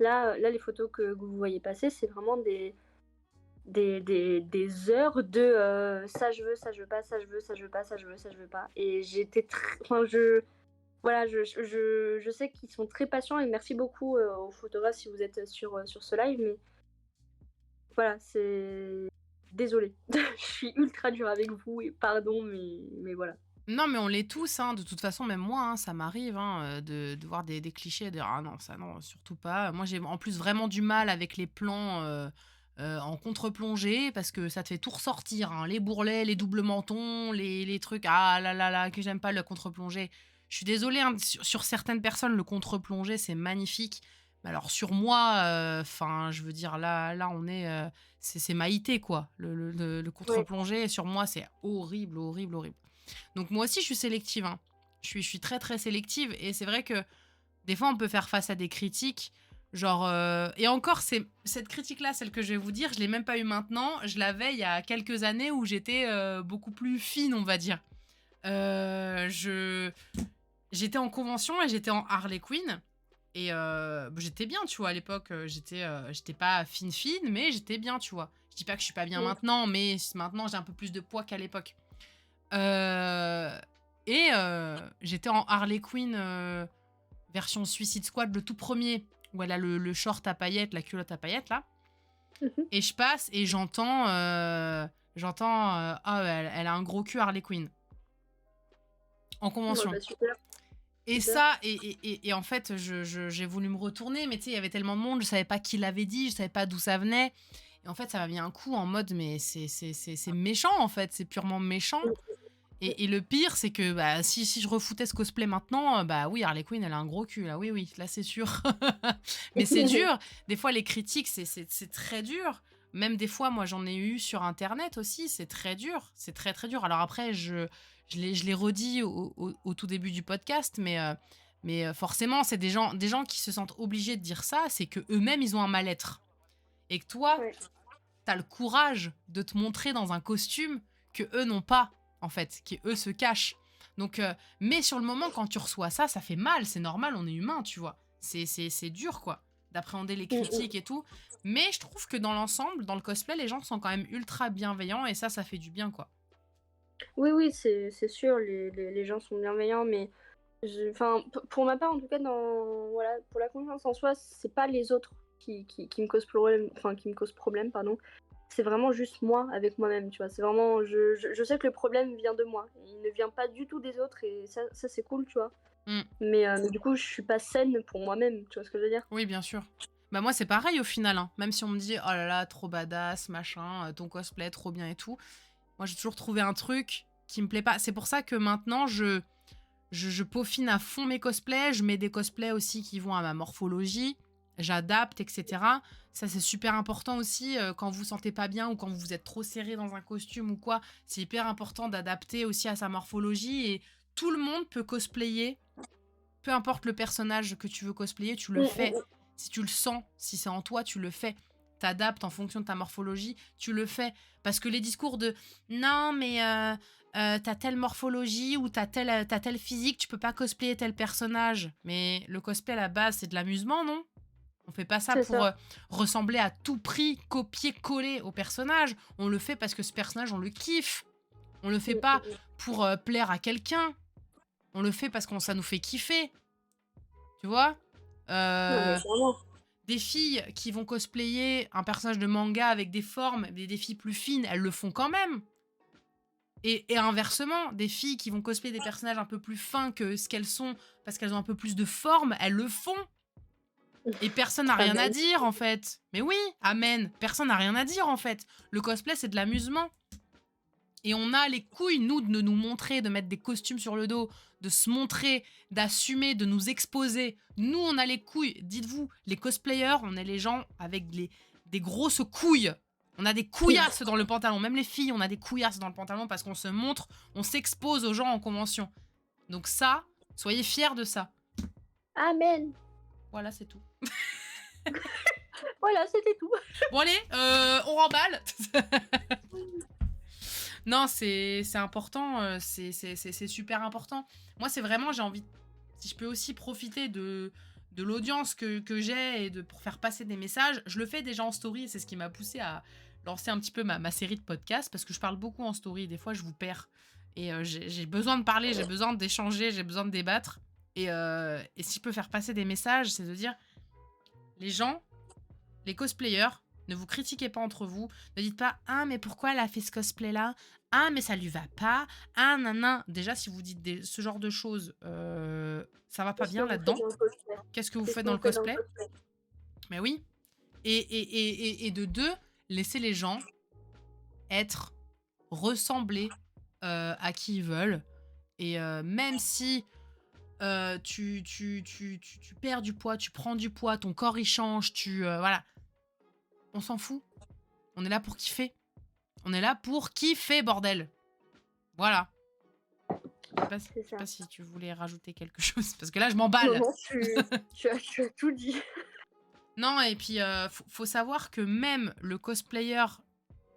S2: Là, les photos que vous voyez passer, c'est vraiment des heures de, ça je veux, ça je veux pas, ça je veux, ça je veux pas, ça je veux, ça je veux pas et j'étais tr enfin voilà, je sais qu'ils sont très patients et merci beaucoup, aux photographes si vous êtes sur ce live, mais voilà, c'est désolée. Je suis ultra dure avec vous et pardon, mais voilà.
S1: non, mais on l'est tous, hein. De toute façon, même moi, hein, ça m'arrive hein, de voir des clichés et de dire ah non, ça non, surtout pas. Moi, j'ai en plus vraiment du mal avec les plans en contre-plongée parce que ça te fait tout ressortir, hein, les bourrelets, les doubles mentons, les trucs. Ah là là là, que j'aime pas le contre-plongée. Je suis désolée, hein, sur certaines personnes, le contre-plongée, c'est magnifique. Mais alors sur moi, enfin, je veux dire, là, on est, c'est Maïté, quoi. Le
S2: Ouais.
S1: contre-plongée, sur moi, c'est horrible, horrible, horrible. Donc moi aussi, je suis sélective, hein. Je suis très, très sélective. Et c'est vrai que des fois, on peut faire face à des critiques. Genre, et encore, c'est cette critique-là, celle que je vais vous dire, je l'ai même pas eue maintenant. Je l'avais il y a quelques années où j'étais beaucoup plus fine, on va dire. Je J'étais en convention et j'étais en Harley Quinn. Et j'étais bien, tu vois, à l'époque. J'étais pas fine, fine, mais j'étais bien, tu vois. Je dis pas que je suis pas bien
S2: Mm.
S1: maintenant, mais maintenant, j'ai un peu plus de poids qu'à l'époque. Euh, J'étais en Harley Quinn version Suicide Squad, le tout premier, où elle a le short à paillettes, la culotte à paillettes, là.
S2: Mhm.
S1: Et je passe et ah, elle a un gros cul Harley Quinn. En
S2: Ouais,
S1: convention.
S2: bah, super,
S1: Et
S2: super.
S1: ça, et en fait, j'ai voulu me retourner, mais tu sais, il y avait tellement de monde, je savais pas qui l'avait dit, je savais pas d'où ça venait. Et en fait, ça m'a mis un coup en mode, mais c'est méchant, en fait, c'est purement méchant. Et le pire, c'est que bah, si je refoutais ce cosplay maintenant, bah oui, Harley Quinn, elle a un gros cul, là, oui, oui, là, c'est sûr. Mais c'est dur. Des fois, les critiques, c'est très dur. Même des fois, moi, j'en ai eu sur Internet aussi, c'est très dur. C'est très, très dur. Alors après, je l'ai redit au tout début du podcast, mais forcément, c'est des gens qui se sentent obligés de dire ça, c'est que eux-mêmes, ils ont un mal-être. Et que toi,
S2: Ouais.
S1: t'as le courage de te montrer dans un costume que eux n'ont pas, en fait, qui eux se cachent. Donc, mais sur le moment, quand tu reçois ça, ça fait mal, c'est normal, on est humain, tu vois. C'est dur, quoi, d'appréhender les
S2: Mm, mm.
S1: critiques et tout. Mais je trouve que dans l'ensemble, dans le cosplay, les gens sont quand même ultra bienveillants et ça fait du bien, quoi.
S2: Oui, oui, c'est sûr, les gens sont bienveillants, mais enfin, pour ma part, en tout cas, voilà, pour la confiance en soi, c'est pas les autres qui me causent problème, enfin, qui me causent problème, pardon. C'est vraiment juste moi avec moi-même, tu vois. C'est vraiment, je sais que le problème vient de moi. Il ne vient pas du tout des autres et ça c'est cool, tu vois.
S1: Mm.
S2: Mais du coup, je suis pas saine pour moi-même, tu vois ce que je veux dire?
S1: Oui, bien sûr. Bah moi, c'est pareil au final, hein. Même si on me dit, oh là là, trop badass, machin, ton cosplay, trop bien et tout. Moi, j'ai toujours trouvé un truc qui me plaît pas. C'est pour ça que maintenant, je peaufine à fond mes cosplays. Je mets des cosplays aussi qui vont à ma morphologie. J'adapte, etc. Ça, c'est super important aussi quand vous vous sentez pas bien ou quand vous êtes trop serré dans un costume ou quoi. C'est hyper important d'adapter aussi à sa morphologie. Et tout le monde peut cosplayer. Peu importe le personnage que tu veux cosplayer, tu le
S2: Mm,
S1: fais.
S2: mm,
S1: Si tu le sens, si c'est en toi, tu le fais. T'adaptes en fonction de ta morphologie, tu le fais. Parce que les discours de non, mais t'as telle morphologie ou t'as tel physique, tu peux pas cosplayer tel personnage. Mais le cosplay à la base, c'est de l'amusement, non? On fait pas ça
S2: c'est
S1: pour
S2: ça.
S1: ressembler à tout prix, copier-coller au personnage. On le fait parce que ce personnage, on le kiffe. On le fait
S2: Mm,
S1: pas
S2: mm, mm.
S1: pour plaire à quelqu'un. On le fait parce que ça nous fait kiffer. Tu vois?
S2: Non, mais
S1: Euh,
S2: vraiment.
S1: des filles qui vont cosplayer un personnage de manga avec des formes, des filles plus fines, elles le font quand même. Et inversement, des filles qui vont cosplayer des personnages un peu plus fins que ce qu'elles sont, parce qu'elles ont un peu plus de forme, elles le font. Et personne n'a rien à
S2: Amen.
S1: dire, en fait. Mais oui, amen. Personne n'a rien à dire, en fait. Le cosplay, c'est de l'amusement. Et on a les couilles, nous, de nous montrer, de mettre des costumes sur le dos, de se montrer, d'assumer, de nous exposer. Nous, on a les couilles. Dites-vous, les cosplayers, on est les gens avec des grosses couilles. On a des couillasses dans le pantalon. Même les filles, on a des couillasses dans le pantalon parce qu'on se montre, on s'expose aux gens en convention. Donc ça, soyez fiers de ça.
S2: Amen.
S1: Voilà, c'est tout.
S2: Voilà, c'était tout.
S1: Bon allez, on remballe. Non, c'est important, c'est super important. Moi, c'est vraiment, j'ai envie, si je peux aussi profiter de l'audience que j'ai et pour faire passer des messages, je le fais déjà en story et c'est ce qui m'a poussé à lancer un petit peu ma série de podcasts parce que je parle beaucoup en story. Des fois, je vous perds et j'ai besoin de parler, j'ai besoin d'échanger, j'ai besoin de débattre. Et si je peux faire passer des messages, c'est de dire les gens, les cosplayers, ne vous critiquez pas entre vous. Ne dites pas ah mais pourquoi elle a fait ce cosplay là. Ah mais ça lui va pas. Ah nan. Déjà si vous dites ce genre de choses, ça va pas
S2: Qu'est-ce que
S1: bien
S2: vous faites
S1: là-dedans.
S2: dans le cosplay?
S1: Qu'est-ce que vous
S2: Qu'est-ce
S1: faites
S2: que
S1: dans
S2: vous
S1: le
S2: faites dans le
S1: cosplay?
S2: cosplay?
S1: Mais oui. Et de deux, laissez les gens être, ressembler à qui ils veulent. Et même si tu perds du poids, tu prends du poids, ton corps il change, voilà, on s'en fout. On est là pour kiffer. On est là pour kiffer, bordel. Voilà.
S2: C'est
S1: Je sais
S2: ça.
S1: pas si tu voulais rajouter quelque chose, parce que là, je
S2: Non,
S1: m'emballe.
S2: non, tu as tout dit.
S1: Non, et puis, faut savoir que même le cosplayer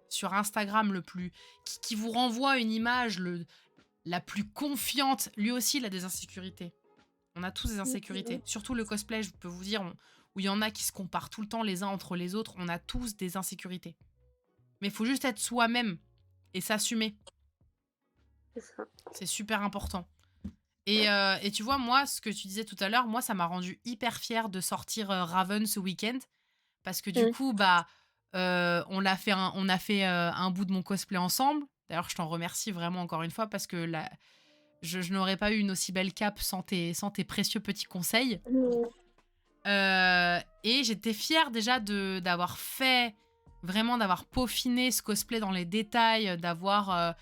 S1: sur Instagram qui vous renvoie une image la plus confiante, lui aussi, il a des insécurités. On a tous des insécurités. Surtout le cosplay, je peux vous dire, où il y en a qui se comparent tout le temps les uns entre les autres. On a tous des insécurités. Mais il faut juste être soi-même et s'assumer.
S2: C'est ça.
S1: C'est super important. Et tu vois, moi, ce que tu disais tout à l'heure, moi, ça m'a rendu hyper fière de sortir Raven ce week-end. Parce que du coup, bah, on a fait un bout de mon cosplay ensemble. D'ailleurs, je t'en remercie vraiment encore une fois parce que je n'aurais pas eu une aussi belle cape sans tes précieux petits conseils. Et j'étais fière déjà d'avoir d'avoir peaufiné ce cosplay dans les détails, d'avoir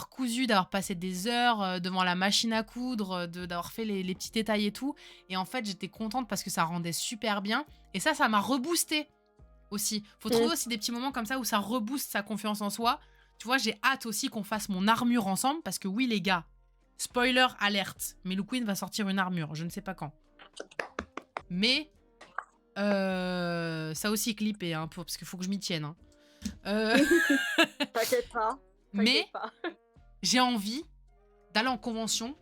S1: cousu, d'avoir passé des heures devant la machine à coudre, d'avoir fait les petits détails et tout. Et en fait, j'étais contente parce que ça rendait super bien. Et ça m'a reboosté aussi. Faut trouver aussi des petits moments comme ça où ça rebooste sa confiance en soi. Tu vois, j'ai hâte aussi qu'on fasse mon armure ensemble parce que oui, les gars, spoiler alerte, Melu Queen va sortir une armure, je ne sais pas quand. Mais ça aussi clippé, hein, parce qu'il faut que je m'y tienne. Hein.
S2: T'inquiète pas.
S1: Mais j'ai envie d'aller en convention,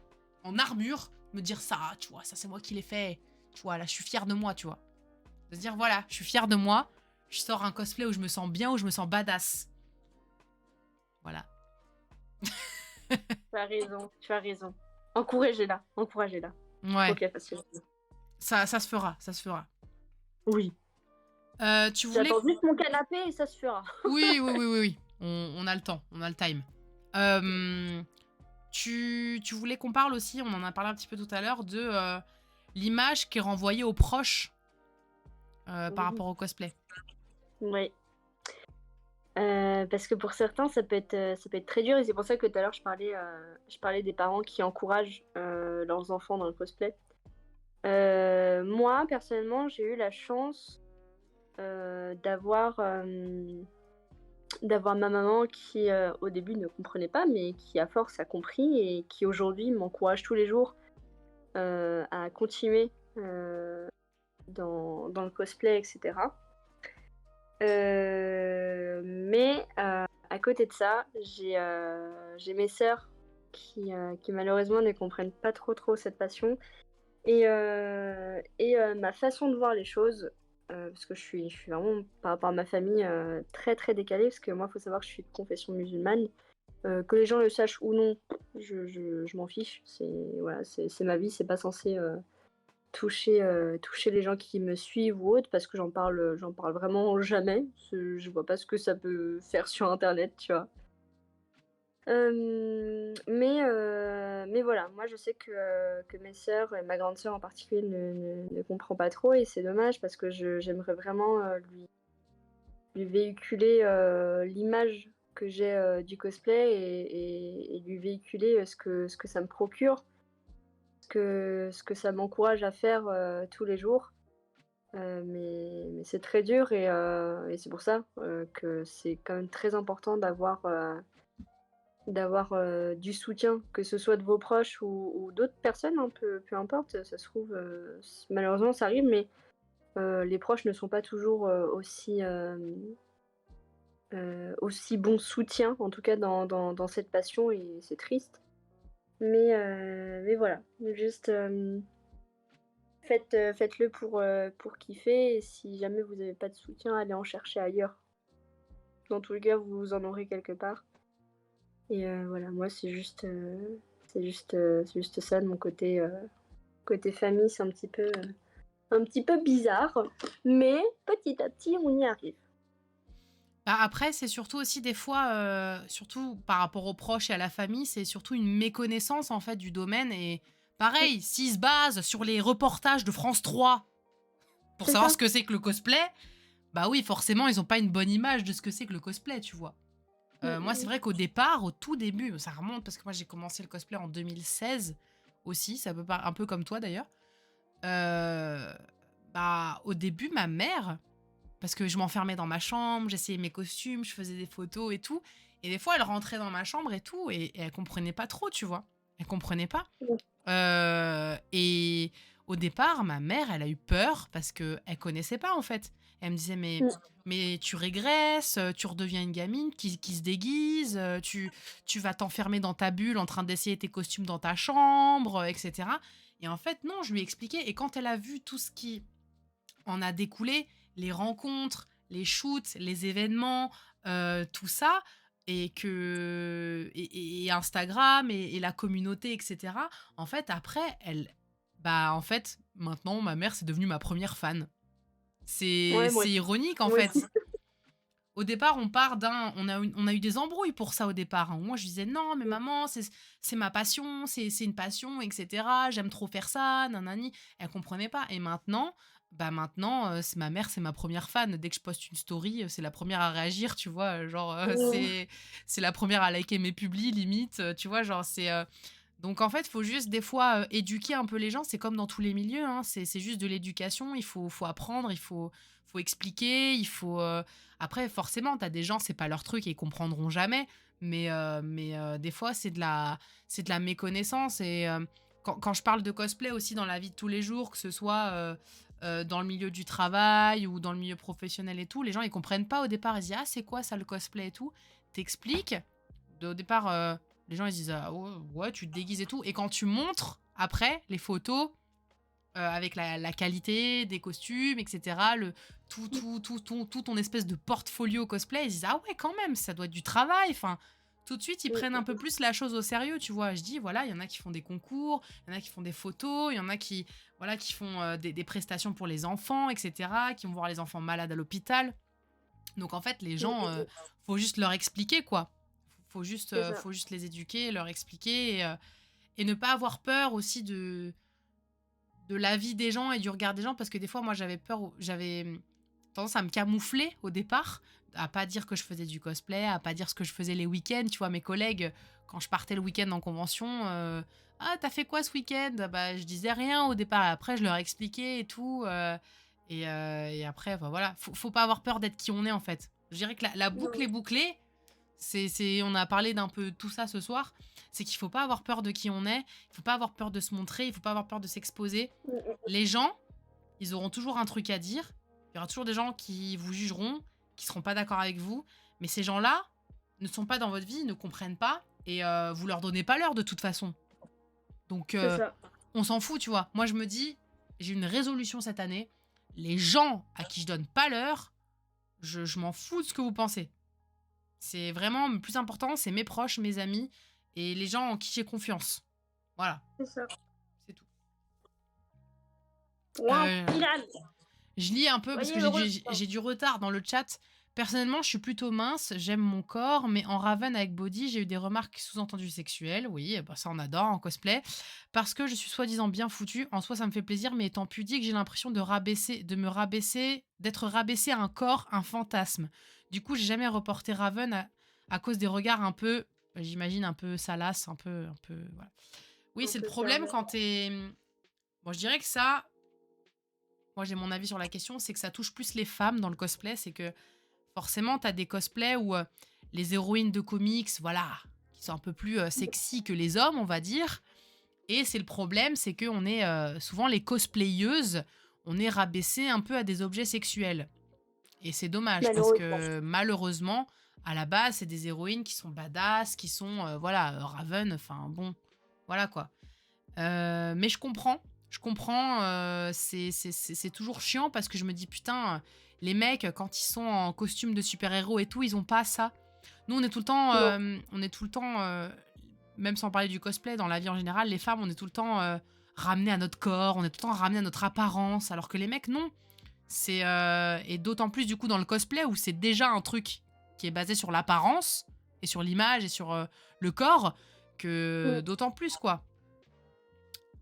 S1: en armure, me dire ça, tu vois, ça c'est moi qui l'ai fait. Tu vois, là, je suis fière de moi, tu vois. De se dire, voilà, je suis fière de moi, je sors un cosplay où je me sens bien, où je me sens badass. Voilà.
S2: Tu as raison. Encouragez-la.
S1: Ouais.
S2: Ok, facile.
S1: Ça se fera, ça se fera.
S2: Oui.
S1: Tu voulais...
S2: J'attends juste mon canapé et ça se fera.
S1: Oui. On a le temps, on a le time. Tu voulais qu'on parle aussi, on en a parlé un petit peu tout à l'heure, de l'image qui est renvoyée aux proches par rapport au cosplay.
S2: Oui. Parce que pour certains, ça peut être très dur et c'est pour ça que tout à l'heure, je parlais des parents qui encouragent leurs enfants dans le cosplay. Moi, personnellement, j'ai eu la chance d'avoir ma maman qui, au début, ne comprenait pas, mais qui, à force, a compris et qui, aujourd'hui, m'encourage tous les jours à continuer dans le cosplay, etc. Mais à côté de ça, j'ai mes sœurs qui malheureusement ne comprennent pas trop cette passion et ma façon de voir les choses, parce que je suis vraiment par rapport à ma famille très très décalée, parce que moi il faut savoir que je suis de confession musulmane, que les gens le sachent ou non, je m'en fiche, c'est ma vie, c'est pas censé toucher les gens qui me suivent ou autre parce que j'en parle vraiment jamais. Je vois pas ce que ça peut faire sur internet, tu vois? Mais voilà, moi je sais que mes sœurs et ma grande sœur en particulier ne comprend pas trop et c'est dommage parce que j'aimerais vraiment, lui véhiculer, l'image que j'ai, du cosplay et lui véhiculer, ce que ça me procure, ce que ça m'encourage à faire, tous les jours. Mais c'est très dur et c'est pour ça, que c'est quand même très important d'avoir, du soutien, que ce soit de vos proches ou d'autres personnes, hein, peu importe, ça se trouve, malheureusement ça arrive, mais les proches ne sont pas toujours, aussi bons soutiens, en tout cas dans cette passion et c'est triste. Mais voilà, juste, faites-le pour kiffer et si jamais vous avez pas de soutien, allez en chercher ailleurs. Dans tous les cas, vous en aurez quelque part et voilà, moi c'est juste ça de mon côté, côté famille, c'est un petit peu bizarre, mais petit à petit, on y arrive.
S1: Bah, après, c'est surtout aussi des fois, surtout par rapport aux proches et à la famille, c'est surtout une méconnaissance en fait du domaine. Et pareil, s'ils se basent sur les reportages de France 3 pour
S2: C'est
S1: savoir
S2: ça.
S1: ce que c'est que le cosplay, bah oui, forcément, ils ont pas une bonne image de ce que c'est que le cosplay, tu vois. Moi, c'est
S2: Mmh.
S1: vrai qu'au départ, au tout début, ça remonte parce que moi, j'ai commencé le cosplay en 2016 aussi, ça peut pas un peu comme toi d'ailleurs. Heu, Bah, au début, ma mère parce que je m'enfermais dans ma chambre, j'essayais mes costumes, je faisais des photos et tout et des fois, elle rentrait dans ma chambre et tout et elle comprenait pas trop, tu vois? Elle comprenait pas.
S2: Mmh.
S1: Et au départ, ma mère, elle a eu peur parce qu'elle connaissait pas, en fait. Elle me disait: «Mais
S2: Mmh.
S1: mais tu régresses, tu redeviens une gamine qui se déguise, tu vas t'enfermer dans ta bulle en train d'essayer tes costumes dans ta chambre, et cetera» et en fait, non, je lui ai expliqué et quand elle a vu tout ce qui en a découlé, les rencontres, les shoots, les événements, tout ça et Instagram et la communauté et cetera. En fait, après, en fait, maintenant, ma mère, c'est devenue ma première fan. C'est
S2: Ouais, moi
S1: c'est
S2: aussi.
S1: ironique, en
S2: Moi aussi.
S1: fait. Au départ, on a eu des embrouilles pour ça au départ, hein. Moi, je disais: «Non, mais maman, c'est ma passion, c'est une passion et cetera. J'aime trop faire ça, nanani». Elle comprenait pas et maintenant, c'est ma mère, c'est ma première fan. Dès que je poste une story, c'est la première à réagir, tu vois? Genre,
S2: Mmh.
S1: c'est la première à liker mes publis limite, tu vois? Genre, donc en fait, faut juste des fois, éduquer un peu les gens. C'est comme dans tous les milieux, hein, c'est juste de l'éducation. Il faut apprendre, il faut expliquer, après forcément, tu as des gens, c'est pas leur truc et ils comprendront jamais, mais des fois, c'est de la méconnaissance et quand je parle de cosplay aussi dans la vie de tous les jours, que ce soit, dans le milieu du travail ou dans le milieu professionnel et tout, les gens, ils comprennent pas au départ. Ils disent: «Ah, c'est quoi ça, le cosplay et tout?» Tu au départ, les gens ils se disent: «Ah ouais, ouais, tu te déguises et tout» et quand tu montres après les photos, avec la qualité des costumes et cetera, tout ton espèce de portfolio cosplay, ils se disent: «Ah ouais, quand même, ça doit être du travail», enfin, tout de suite, ils prennent un peu
S2: Mmh.
S1: plus la chose au sérieux, tu vois? Je dis: «Voilà, il y en a qui font des concours, il y en a qui font des photos, il y en a qui, voilà, qui font, des prestations pour les enfants et cetera, qui vont voir les enfants malades à l'hôpital». Donc en fait, les gens,
S2: Mmh.
S1: faut juste leur expliquer, quoi.
S2: C'est ça.
S1: Faut juste les éduquer, leur expliquer et ne pas avoir peur aussi de l'avis des gens et du regard des gens parce que des fois, moi, j'avais tendance à me camoufler au départ, à pas dire que je faisais du cosplay, à pas dire ce que je faisais les week-ends. Tu vois, mes collègues, quand je partais le week-end en convention, «Ah, t'as fait quoi ce week-end?» Bah, je disais rien au départ et après je leur expliquais et tout, et après, bah, voilà, faut pas avoir peur d'être qui on est, en fait. Je dirais que la boucle
S2: Non.
S1: est bouclée, on a parlé d'un peu tout ça ce soir. C'est qu'il faut pas avoir peur de qui on est. Il faut pas avoir peur de se montrer. Il faut pas avoir peur de s'exposer.
S2: Mmh mh.
S1: Les gens, ils auront toujours un truc à dire. Il y aura toujours des gens qui vous jugeront, qui seront pas d'accord avec vous. Mais ces gens-là ne sont pas dans votre vie, ne comprennent pas et vous leur donnez pas l'heure de toute façon. Donc
S2: C'est ça.
S1: on s'en fout, tu vois. Moi, je me dis, j'ai une résolution cette année. Les gens à qui je donne pas l'heure, je m'en fous de ce que vous pensez. C'est vraiment le plus important, c'est mes proches, mes amis et les gens en qui j'ai confiance. Voilà,
S2: C'est ça.
S1: c'est tout.
S2: Point
S1: Heu,
S2: final.
S1: je lis un peu parce
S2: Soyez
S1: que
S2: heureux.
S1: j'ai du retard dans le chat. Personnellement, je suis plutôt mince, j'aime mon corps, mais en Raven avec body, j'ai eu des remarques sous-entendues sexuelles. Oui, bah ça on adore en cosplay. Parce que je suis soi-disant bien foutue. En soi, ça me fait plaisir, mais étant pudique, j'ai l'impression d'être rabaissée à un corps, un fantasme. Du coup, j'ai jamais reporté Raven à cause des regards un peu, j'imagine, un peu salaces, voilà. Oui,
S2: Un
S1: c'est le
S2: peu ça,
S1: problème
S2: ouais.
S1: quand t'es. Bon, je dirais que ça, moi j'ai mon avis sur la question, c'est que ça touche plus les femmes dans le cosplay. C'est que forcément, t'as des cosplays où les héroïnes de comics, voilà, qui sont un peu plus sexy que les hommes, on va dire. Et c'est le problème, c'est que on est souvent les cosplayeuses, on est rabaissé un peu à des objets sexuels. Et c'est dommage parce
S2: Malheureusement.
S1: que malheureusement, à la base, c'est des héroïnes qui sont badass, qui sont voilà, Raven, enfin bon, voilà quoi. Mais je comprends, c'est toujours chiant parce que je me dis: «Putain, les mecs, quand ils sont en costume de super-héros et tout, ils ont pas ça». Nous,
S2: Non.
S1: on est tout le temps, même sans parler du cosplay, dans la vie en général, les femmes, on est tout le temps, ramenées à notre corps, on est tout le temps ramenées à notre apparence, alors que les mecs, non. Et d'autant plus, du coup, dans le cosplay où c'est déjà un truc qui est basé sur l'apparence et sur l'image et sur, le corps que
S2: Mmh.
S1: d'autant plus, quoi.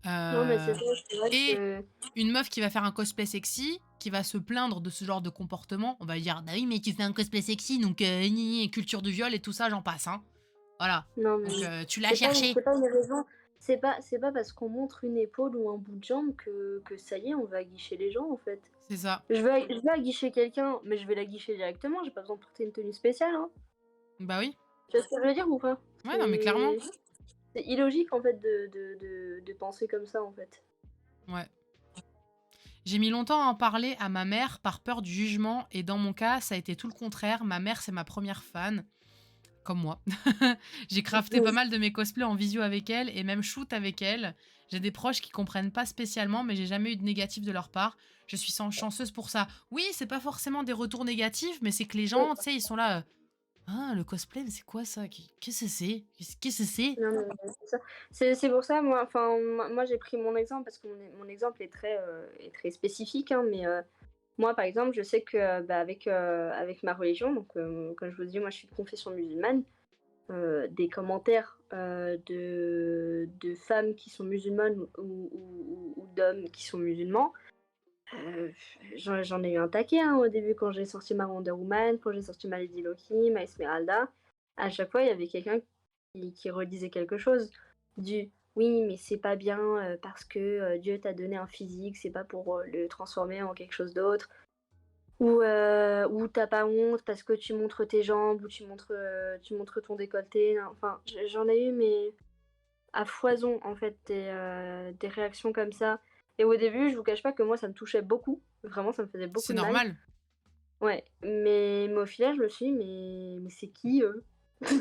S2: Non, mais c'est
S1: Heu
S2: ça, c'est vrai
S1: et
S2: que
S1: une meuf qui va faire un cosplay sexy, qui va se plaindre de ce genre de comportement, on va dire bah oui mais tu fais un cosplay sexy donc culture du viol et tout ça j'en passe hein. Voilà.
S2: Non,
S1: Donc
S2: mais
S1: tu l'as
S2: c'est
S1: cherché.
S2: pas une raison. C'est pas parce qu'on montre une épaule ou un bout de jambe que ça y est, on va aguicher les gens, en fait.
S1: C'est ça.
S2: Je vais aguicher quelqu'un, mais je vais l'aguicher directement, j'ai pas besoin de porter une tenue spéciale, hein.
S1: Bah oui.
S2: Tu vois ce que je veux dire ou pas?
S1: Ouais non mais clairement.
S2: C'est illogique, en fait, de penser comme ça, en fait.
S1: Ouais. J'ai mis longtemps à en parler à ma mère par peur du jugement et dans mon cas ça a été tout le contraire. Ma mère c'est ma première fan. Comme moi. J'ai crafté pas
S2: Oui.
S1: mal de mes cosplays en visio avec elle et même shoot avec elle. J'ai des proches qui comprennent pas spécialement, mais j'ai jamais eu de négatif de leur part. Je suis chanceuse pour ça. Oui, c'est pas forcément des retours négatifs, mais c'est que les gens, tu sais, ils sont là. Ah, le cosplay, mais c'est quoi ça? Qu'est-ce que c'est? Qu'est-ce que c'est?
S2: Non, mais c'est ça. C'est pour ça, moi, enfin, moi, j'ai pris mon exemple parce que mon exemple est très spécifique, hein, mais moi, par exemple, je sais que, bah, avec ma religion, donc comme je vous dis, moi, je suis de confession musulmane, des commentaires, de femmes qui sont musulmanes ou d'hommes qui sont musulmans, heu, j'en ai eu un taquet, hein, au début quand j'ai sorti ma Wonder Woman, quand j'ai sorti ma Lady Loki, ma Esmeralda. À chaque fois, il y avait quelqu'un qui redisait quelque chose du: «Oui, mais c'est pas bien, parce que, Dieu t'a donné un physique, c'est pas pour, le transformer en quelque chose d'autre». Ou tu pas honte parce que tu montres tes jambes ou tu montres ton décolleté, enfin, j'en ai eu mais à foison en fait des réactions comme ça et au début, je vous cache pas que moi ça me touchait beaucoup, vraiment ça me faisait beaucoup
S1: C'est
S2: de mal.
S1: normal.
S2: Ouais, mais au final, je me suis dit: «Mais c'est qui eux?»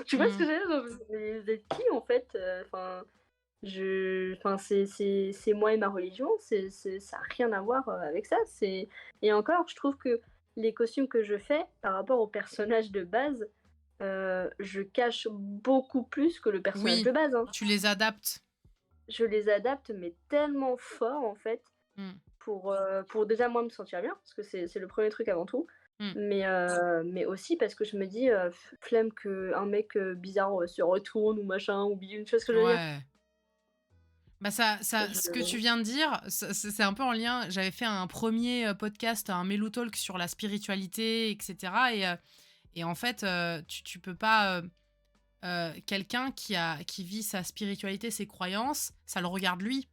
S2: Tu vois ce que
S1: Hmm.
S2: je veux dire? Genre, mais vous êtes qui en fait? Enfin, c'est moi et ma religion, ça a rien à voir, avec ça. Et encore, je trouve que les costumes que je fais, par rapport au personnage de base, je cache beaucoup plus que le personnage
S1: Oui,
S2: de base, hein.
S1: tu les adaptes.
S2: Je les adapte, mais tellement fort, en fait,
S1: Hmm.
S2: pour déjà moi me sentir bien, parce que c'est le premier truc avant tout,
S1: Hmm.
S2: mais aussi parce que je me dis, flemme qu'un mec, bizarre, se retourne ou machin ou bidule, tu vois ce que je veux dire?
S1: Ouais. Bah ce que tu
S2: Je
S1: viens de dire, c'est un peu en lien. J'avais fait un premier podcast, un Melou Talk sur la spiritualité, etc. Et en fait, tu peux pas. Quelqu'un qui vit sa spiritualité, ses croyances, ça le regarde lui.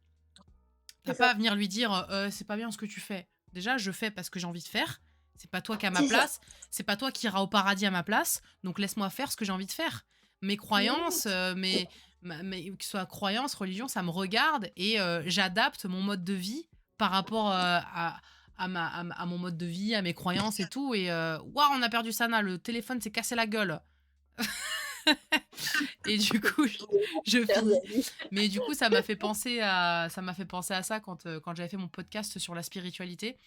S2: C'est
S1: T'as pas à
S2: ça,
S1: venir lui dire c'est pas bien ce que tu fais. Déjà, je fais parce que j'ai envie de faire. C'est pas toi qui à ma
S2: c'est ça.
S1: place. C'est pas toi qui iras au paradis à ma place. Donc laisse-moi faire ce que j'ai envie de faire. Mes croyances, que ce soit croyance, religion, ça me regarde et j'adapte mon mode de vie par rapport à mon mode de vie, à mes croyances et tout. Et waouh, on a perdu Sana. Le téléphone s'est cassé la gueule. Et du coup, je
S2: Chers
S1: finis.
S2: amis.
S1: Mais du coup, ça m'a fait penser à ça quand j'avais fait mon podcast sur la spiritualité.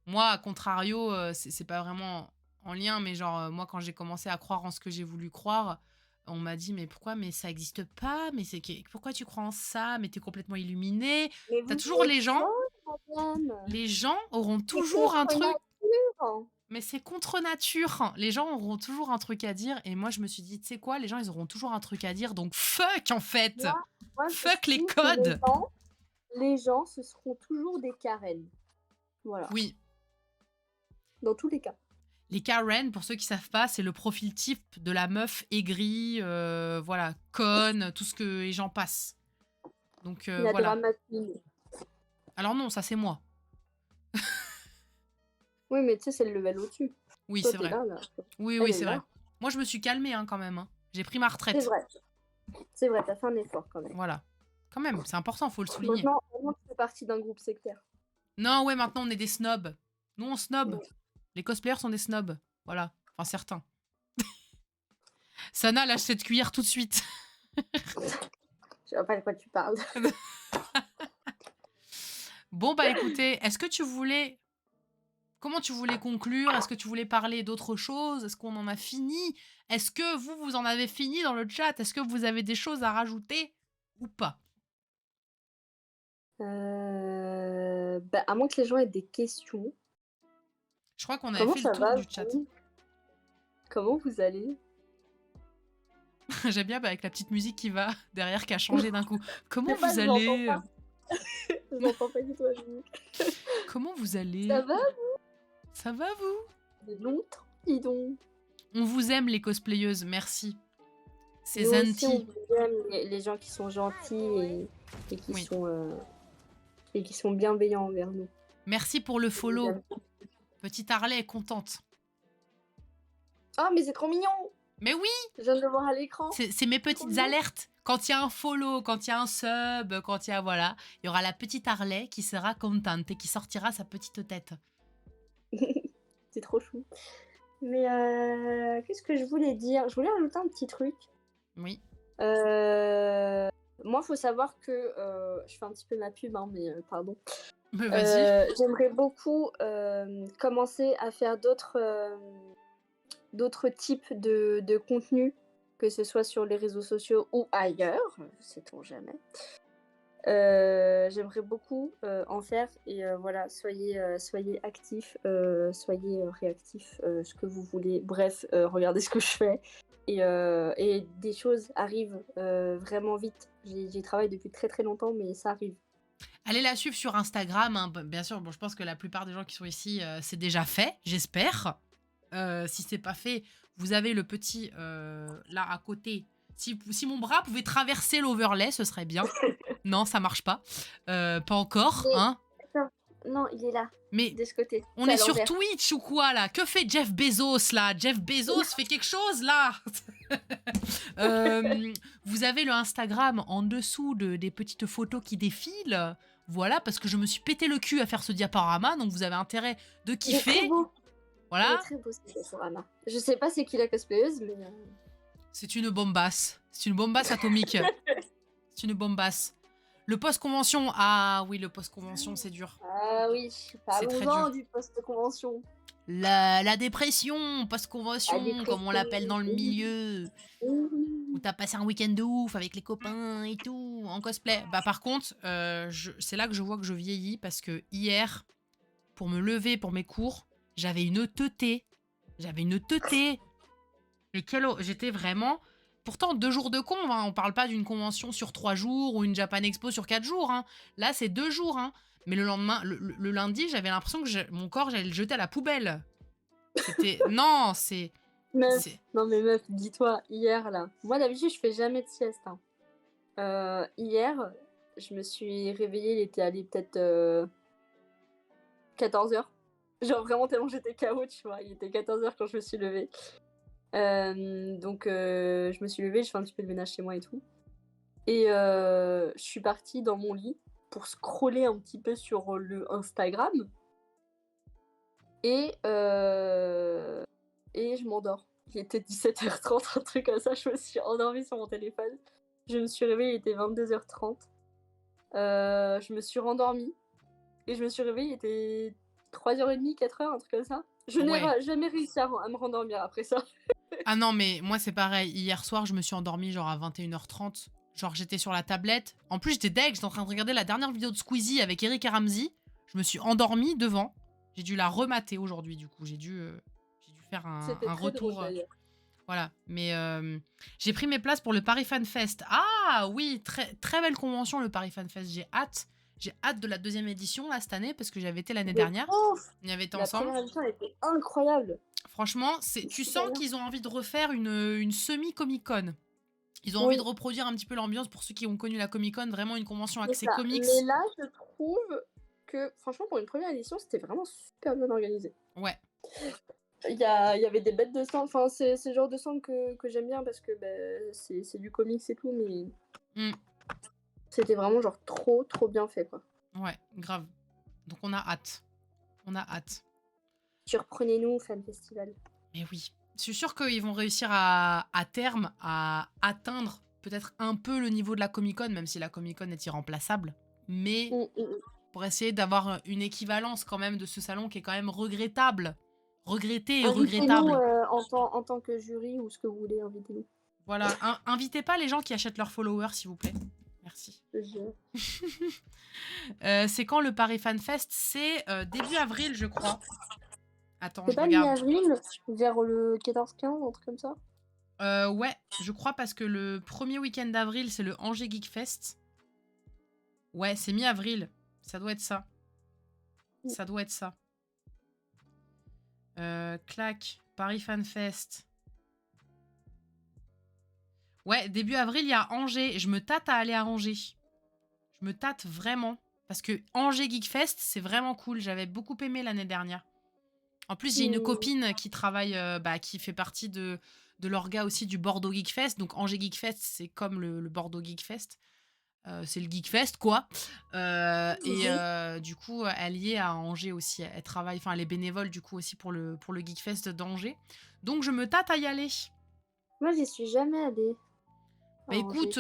S1: Moi, à contrario, c'est pas vraiment en lien, mais genre, moi, quand j'ai commencé à croire en ce que j'ai voulu croire, on m'a dit, mais pourquoi, mais ça existe pas, mais pourquoi tu crois en ça, mais t'es complètement illuminé.
S2: Mais
S1: T'as
S2: vous
S1: toujours
S2: êtes folle, madame!
S1: les gens auront
S2: C'est
S1: toujours un
S2: contre
S1: truc,
S2: nature!
S1: mais c'est contre nature. Les gens auront toujours un truc à dire. Et moi, je me suis dit, tu sais quoi, les gens, ils auront toujours un truc à dire. Donc, fuck, en fait.
S2: Moi moi
S1: Fuck les
S2: j'estime que les
S1: codes.
S2: gens les gens, ce seront toujours des Karen. Voilà,
S1: Oui.
S2: dans tous les cas.
S1: Les Karen, pour ceux qui savent pas, c'est le profil type de la meuf aigrie, voilà, conne, tout ce que les gens passent. Donc,
S2: La
S1: voilà.
S2: drama queen.
S1: Alors non, ça, c'est moi.
S2: Oui, mais tu sais, c'est le level au-dessus.
S1: Oui,
S2: Toi,
S1: c'est
S2: tu
S1: vrai.
S2: là.
S1: Oui,
S2: Elle
S1: oui,
S2: est
S1: c'est vrai.
S2: là.
S1: Moi, je me suis calmée, hein, quand même. Hein. J'ai pris ma
S2: C'est
S1: retraite.
S2: vrai. C'est vrai, tu fait un effort quand même.
S1: Voilà. Quand même, c'est important, faut le souligner.
S2: Maintenant tu fais partie d'un groupe sectaire.
S1: Non, ouais, maintenant, on est des snobs. Nous, on snob.
S2: Ouais.
S1: Les cosplayers sont des snobs. Voilà. Enfin, certains. Sana, lâche cette cuillère tout de suite.
S2: Je vois pas de quoi tu parles.
S1: Bon, bah écoutez, comment tu voulais conclure? Est-ce que tu voulais parler d'autre chose? Est-ce qu'on en a fini? Est-ce que vous en avez fini dans le chat? Est-ce que vous avez des choses à rajouter ou pas?
S2: Bah, à moins que les gens aient des questions.
S1: Je crois qu'on avait
S2: Comment
S1: fait le
S2: ça
S1: tour
S2: va,
S1: du chat.
S2: vous? Comment vous allez?
S1: J'aime bien bah, avec la petite musique qui va derrière, qui a changé d'un coup.
S2: Je
S1: Comment
S2: sais pas,
S1: vous
S2: je l'entends
S1: allez?
S2: pas. Je l'entends pas du tout la musique.
S1: Comment vous allez?
S2: Ça va?
S1: Ça va, vous?
S2: De longtemps, dis donc.
S1: On vous aime, les cosplayeuses, merci. C'est
S2: Nous aussi, on
S1: Zanti.
S2: vous aime, les gens qui sont gentils et qui
S1: Oui.
S2: sont bienveillants envers nous.
S1: Merci pour le
S2: On vous
S1: follow.
S2: aime.
S1: Petite Harley est contente.
S2: Ah, mais c'est trop mignon!
S1: Mais oui,
S2: Je viens de le voir à l'écran.
S1: c'est mes
S2: Trop
S1: petites
S2: mignon.
S1: alertes. Quand il y a un follow, quand il y a un sub, quand il y a voilà, il y aura la petite Harley qui sera contente et qui sortira sa petite tête.
S2: C'est trop chou. Mais qu'est-ce que je voulais dire? Je voulais rajouter un petit truc.
S1: Oui.
S2: Moi, faut savoir que je fais un petit peu ma pub, hein, mais pardon.
S1: Mais vas-y.
S2: J'aimerais beaucoup commencer à faire d'autres types de contenus, que ce soit sur les réseaux sociaux ou ailleurs, sait-on jamais. J'aimerais beaucoup en faire et voilà, soyez actifs, soyez réactifs, ce que vous voulez. Bref, regardez ce que je fais et des choses arrivent vraiment vite. J'y travaille depuis très très longtemps, mais ça arrive.
S1: Allez la suivre sur Instagram, hein. Bien sûr. Bon, je pense que la plupart des gens qui sont ici, c'est déjà fait, j'espère. Si c'est pas fait, vous avez le petit là à côté. Si mon bras pouvait traverser l'overlay, ce serait bien. Non, ça marche pas. Pas encore,
S2: Mais-
S1: hein.
S2: Attends, non, il est là,
S1: Mais
S2: de ce côté.
S1: on
S2: C'est à
S1: est sur
S2: l'envers.
S1: Twitch ou quoi là? Que fait Jeff Bezos là? Jeff Bezos fait quelque chose là. Vous avez le Instagram en dessous des petites photos qui défilent. Voilà, parce que je me suis pété le cul à faire ce diaporama, donc vous avez intérêt de
S2: Il est très
S1: kiffer.
S2: beau. Il est
S1: Voilà,
S2: très beau ce diaporama. Je sais pas c'est qui la cosplayeuse, mais
S1: c'est une bombasse. C'est une bombasse atomique. C'est une bombasse. Le post-convention, ah oui, le post-convention, c'est dur.
S2: ah oui,
S1: C'est très
S2: parlons-en
S1: dur.
S2: du post-convention.
S1: La dépression, post-convention,
S2: La dépression.
S1: comme on l'appelle dans le milieu. Où
S2: Mmh.
S1: t'as passé un week-end de ouf avec les copains et tout, en cosplay. Bah par contre, c'est là que je vois que je vieillis parce que hier, pour me lever pour mes cours, j'avais une teuté. J'avais une teuté. Et j'étais vraiment... Pourtant, 2 jours de conve, hein. On parle pas d'une convention sur 3 jours ou une Japan Expo sur 4 jours. Hein. Là, c'est 2 jours. Hein. Mais le lendemain, le lundi, j'avais l'impression que mon corps, j'allais le jeter à la poubelle. C'était... Non, c'est...
S2: Meuf, non mais meuf, dis-toi, hier là, moi d'habitude je fais jamais de sieste. Hein. Hier, je me suis réveillée, il était allé peut-être 14h. Genre vraiment tellement j'étais KO, tu vois, il était 14h quand je me suis levée. Donc je me suis levée, je fais un petit peu de ménage chez moi et tout. Et je suis partie dans mon lit pour scroller un petit peu sur le Instagram. Et je m'endors. Il était 17h30, un truc comme ça, je me suis endormie sur mon téléphone. Je me suis réveillée, il était 22h30. Je me suis rendormie. Et je me suis réveillée, il était 3h30, 4h, un truc comme ça. Je n'ai jamais réussi à me rendormir après ça.
S1: Ah non, mais moi c'est pareil. Hier soir, je me suis endormie genre à 21h30. Genre j'étais sur la tablette. En plus, j'étais deg, j'étais en train de regarder la dernière vidéo de Squeezie avec Eric et Ramsey. Je me suis endormie devant. J'ai dû la remater aujourd'hui, du coup. J'ai dû faire un retour.
S2: Drôle,
S1: voilà. Mais j'ai pris mes places pour le Paris Fan Fest. Ah oui, très, très belle convention, le Paris Fan Fest. J'ai hâte. J'ai hâte de la 2e édition là cette année parce que j'avais été l'année dernière. On y avait été ensemble.
S2: La première édition était incroyable.
S1: Franchement, tu sens qu'ils ont envie de refaire une semi-Comic-Con. Ils ont envie de reproduire un petit peu l'ambiance pour ceux qui ont connu la Comic-Con, vraiment une convention axée comics.
S2: Mais là, je trouve que, franchement, pour une première édition, c'était vraiment super bien organisé.
S1: Ouais.
S2: Il y avait des bêtes de stand, enfin, c'est le genre de stand que j'aime bien parce que c'est du comics et tout, mais c'était vraiment genre trop bien fait, quoi.
S1: Ouais, grave. Donc on a hâte. On a hâte.
S2: Surprenez-nous, Fan Festival.
S1: Mais oui. Je suis sûre qu'ils vont réussir à terme à atteindre peut-être un peu le niveau de la Comic-Con, même si la Comic-Con est irremplaçable. Mais pour essayer d'avoir une équivalence quand même de ce salon qui est quand même regrettable. Regretté et regrettable.
S2: En tant que jury ou ce que vous voulez, invitez-nous.
S1: Voilà. Invitez pas les gens qui achètent leurs followers, s'il vous plaît. Merci. C'est quand le Paris Fan Fest? C'est début avril, je crois. Attends,
S2: c'est
S1: je
S2: pas
S1: regarde.
S2: mi-avril, vers le 14-15, un truc comme ça?
S1: Ouais, je crois parce que le premier week-end d'avril, c'est le Angers Geek Fest. Ouais, c'est mi-avril. Ça doit être ça. Ça doit être ça. Clac, Paris Fan Fest. Ouais, début avril, il y a Angers. Je me tâte à aller à Angers. Je me tâte vraiment. Parce que Angers Geek Fest, c'est vraiment cool. J'avais beaucoup aimé l'année dernière. En plus, j'ai une copine qui travaille, qui fait partie de l'orga aussi du Bordeaux Geek Fest. Donc Angers Geek Fest, c'est comme le Bordeaux Geek Fest. C'est le Geek Fest, quoi. Du coup, elle y est à Angers aussi. Elle travaille, enfin, elle est bénévole, du coup, aussi pour le Geek Fest d'Angers. Donc, je me tâte à y aller.
S2: Moi, j'y suis jamais allée.
S1: Bah écoute,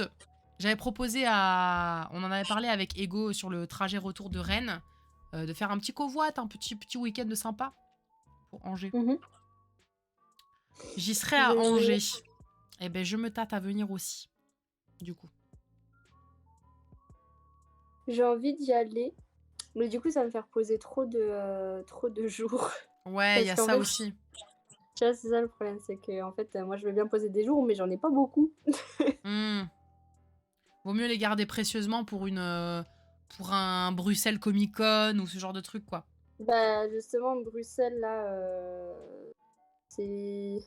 S1: j'avais proposé on en avait parlé avec Ego sur le trajet retour de Rennes, de faire un petit covoit, un petit week-end de sympa pour Angers. J'y serai à Angers. Et ben je me tâte à venir aussi, du coup.
S2: J'ai envie d'y aller, mais du coup, ça va me faire poser trop de jours.
S1: Ouais, il y a ça aussi.
S2: Tu vois, c'est ça le problème, c'est que en fait, moi, je veux bien poser des jours, mais j'en ai pas beaucoup.
S1: Vaut mieux les garder précieusement pour un Bruxelles Comic Con ou ce genre de truc, quoi.
S2: Bah, justement, Bruxelles, là, c'est...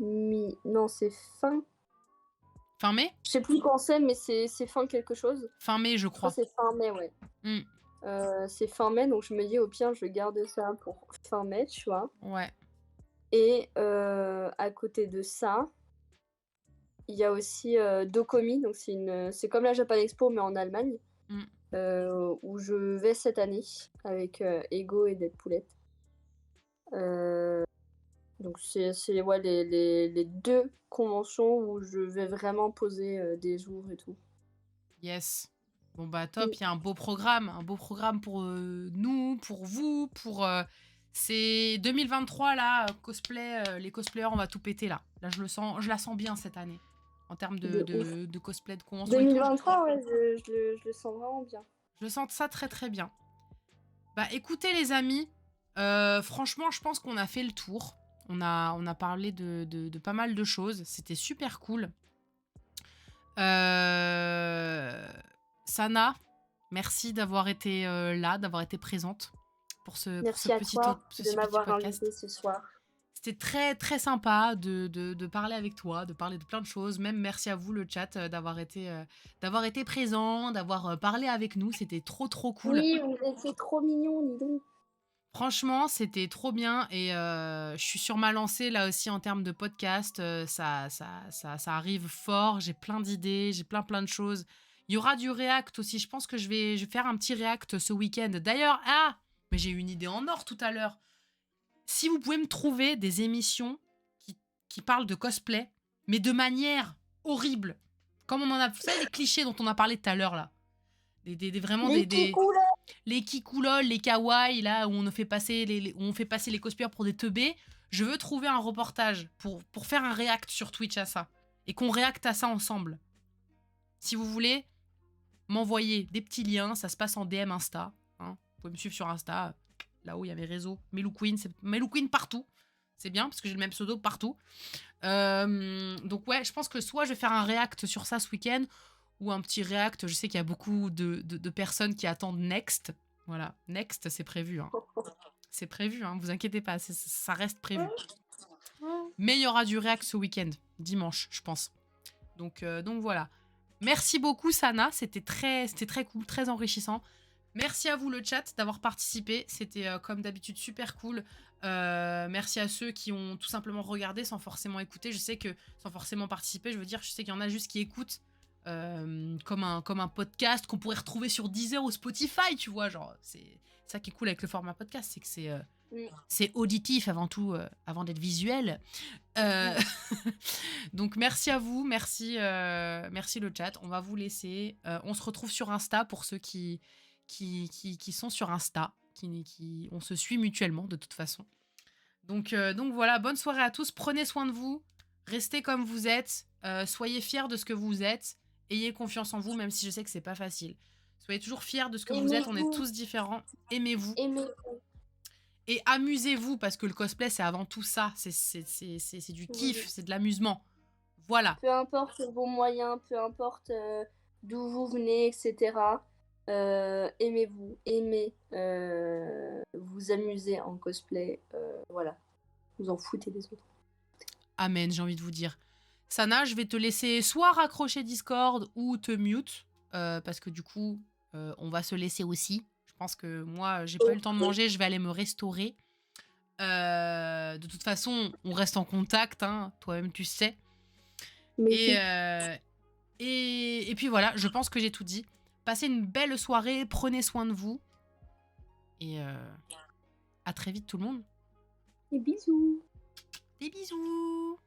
S2: Non, c'est fin...
S1: Fin mai ?
S2: Je sais plus quand c'est, mais c'est fin quelque chose.
S1: Fin mai, je crois.
S2: C'est fin mai, ouais. C'est fin mai, donc je me dis, au pire, je garde ça pour fin mai, tu vois.
S1: Ouais.
S2: Et à côté de ça, il y a aussi Docomi, donc c'est comme la Japan Expo, mais en Allemagne, où je vais cette année avec Ego et Deadpoolette. Donc c'est ouais, les deux conventions où je vais vraiment poser des jours et tout.
S1: Yes. Bon bah top, il y a un beau programme pour nous, pour vous, c'est 2023 là, cosplay, les cosplayers, on va tout péter là. Là je la sens bien cette année en termes de cosplay, de convention.
S2: 2023, ouais, je le sens vraiment bien.
S1: Je sens ça très très bien. Bah écoutez les amis, franchement je pense qu'on a fait le tour. On a parlé de pas mal de choses, c'était super cool. Sana, merci d'avoir été là, d'avoir été présente pour ce petit
S2: de m'avoir invité ce soir.
S1: C'était très très sympa de parler avec toi, de parler de plein de choses. Même merci à vous le chat d'avoir été présent, d'avoir parlé avec nous. C'était trop trop cool.
S2: Oui, vous étiez trop mignons, dis donc.
S1: Franchement, c'était trop bien et je suis sur ma lancée là aussi en termes de podcast. Ça arrive fort. J'ai plein d'idées, j'ai plein de choses. Il y aura du react aussi. Je pense que je vais faire un petit react ce week-end. D'ailleurs, mais j'ai eu une idée en or tout à l'heure. Si vous pouvez me trouver des émissions qui parlent de cosplay, mais de manière horrible, comme on en a, vous savez les clichés dont on a parlé tout à l'heure là, les kikoulol, les kawaii là où on fait passer les cosplayers pour des teubés. Je veux trouver un reportage pour faire un react sur Twitch à ça et qu'on réacte à ça ensemble. Si vous voulez m'envoyer des petits liens, ça se passe en DM Insta. Hein. Vous pouvez me suivre sur Insta, là-haut il y a mes réseaux. Melou Queen, c'est Melou Queen partout. C'est bien parce que j'ai le même pseudo partout. Donc ouais, je pense que soit je vais faire un react sur ça ce week-end ou un petit react. Je sais qu'il y a beaucoup de personnes qui attendent Next. Voilà, Next, c'est prévu. Hein. C'est prévu, hein, vous inquiétez pas, ça reste prévu. Mais il y aura du react ce week-end, dimanche, je pense. Donc voilà. Merci beaucoup, Sana. C'était très cool, très enrichissant. Merci à vous, le chat, d'avoir participé. C'était, comme d'habitude, super cool. Merci à ceux qui ont tout simplement regardé sans forcément écouter. Je sais que, sans forcément participer, je veux dire, je sais qu'il y en a juste qui écoutent comme un podcast qu'on pourrait retrouver sur Deezer ou Spotify, tu vois. Genre, c'est ça qui est cool avec le format podcast, c'est que c'est auditif avant tout, avant d'être visuel. Donc merci à vous, merci le chat. On va vous laisser. On se retrouve sur Insta pour ceux qui sont sur Insta, on se suit mutuellement de toute façon. Donc voilà, bonne soirée à tous. Prenez soin de vous, restez comme vous êtes, soyez fiers de ce que vous êtes, ayez confiance en vous, même si je sais que c'est pas facile. Soyez toujours fiers de ce que vous êtes. On est tous différents. Aimez-vous. Et amusez-vous, parce que le cosplay, c'est avant tout ça. C'est du kiff, c'est de l'amusement. Voilà.
S2: Peu importe vos moyens, peu importe d'où vous venez, etc. Aimez vous amuser en cosplay. Voilà, vous en foutez des autres.
S1: Amen, j'ai envie de vous dire. Sana, je vais te laisser soit raccrocher Discord ou te mute, parce que du coup, on va se laisser aussi. Je pense que moi, j'ai pas eu le temps de manger, je vais aller me restaurer. De toute façon, on reste en contact, hein, toi-même tu sais.
S2: Mais
S1: Et,
S2: si.
S1: et puis voilà, je pense que j'ai tout dit. Passez une belle soirée, prenez soin de vous. Et à très vite tout le monde.
S2: Et bisous.
S1: Des bisous.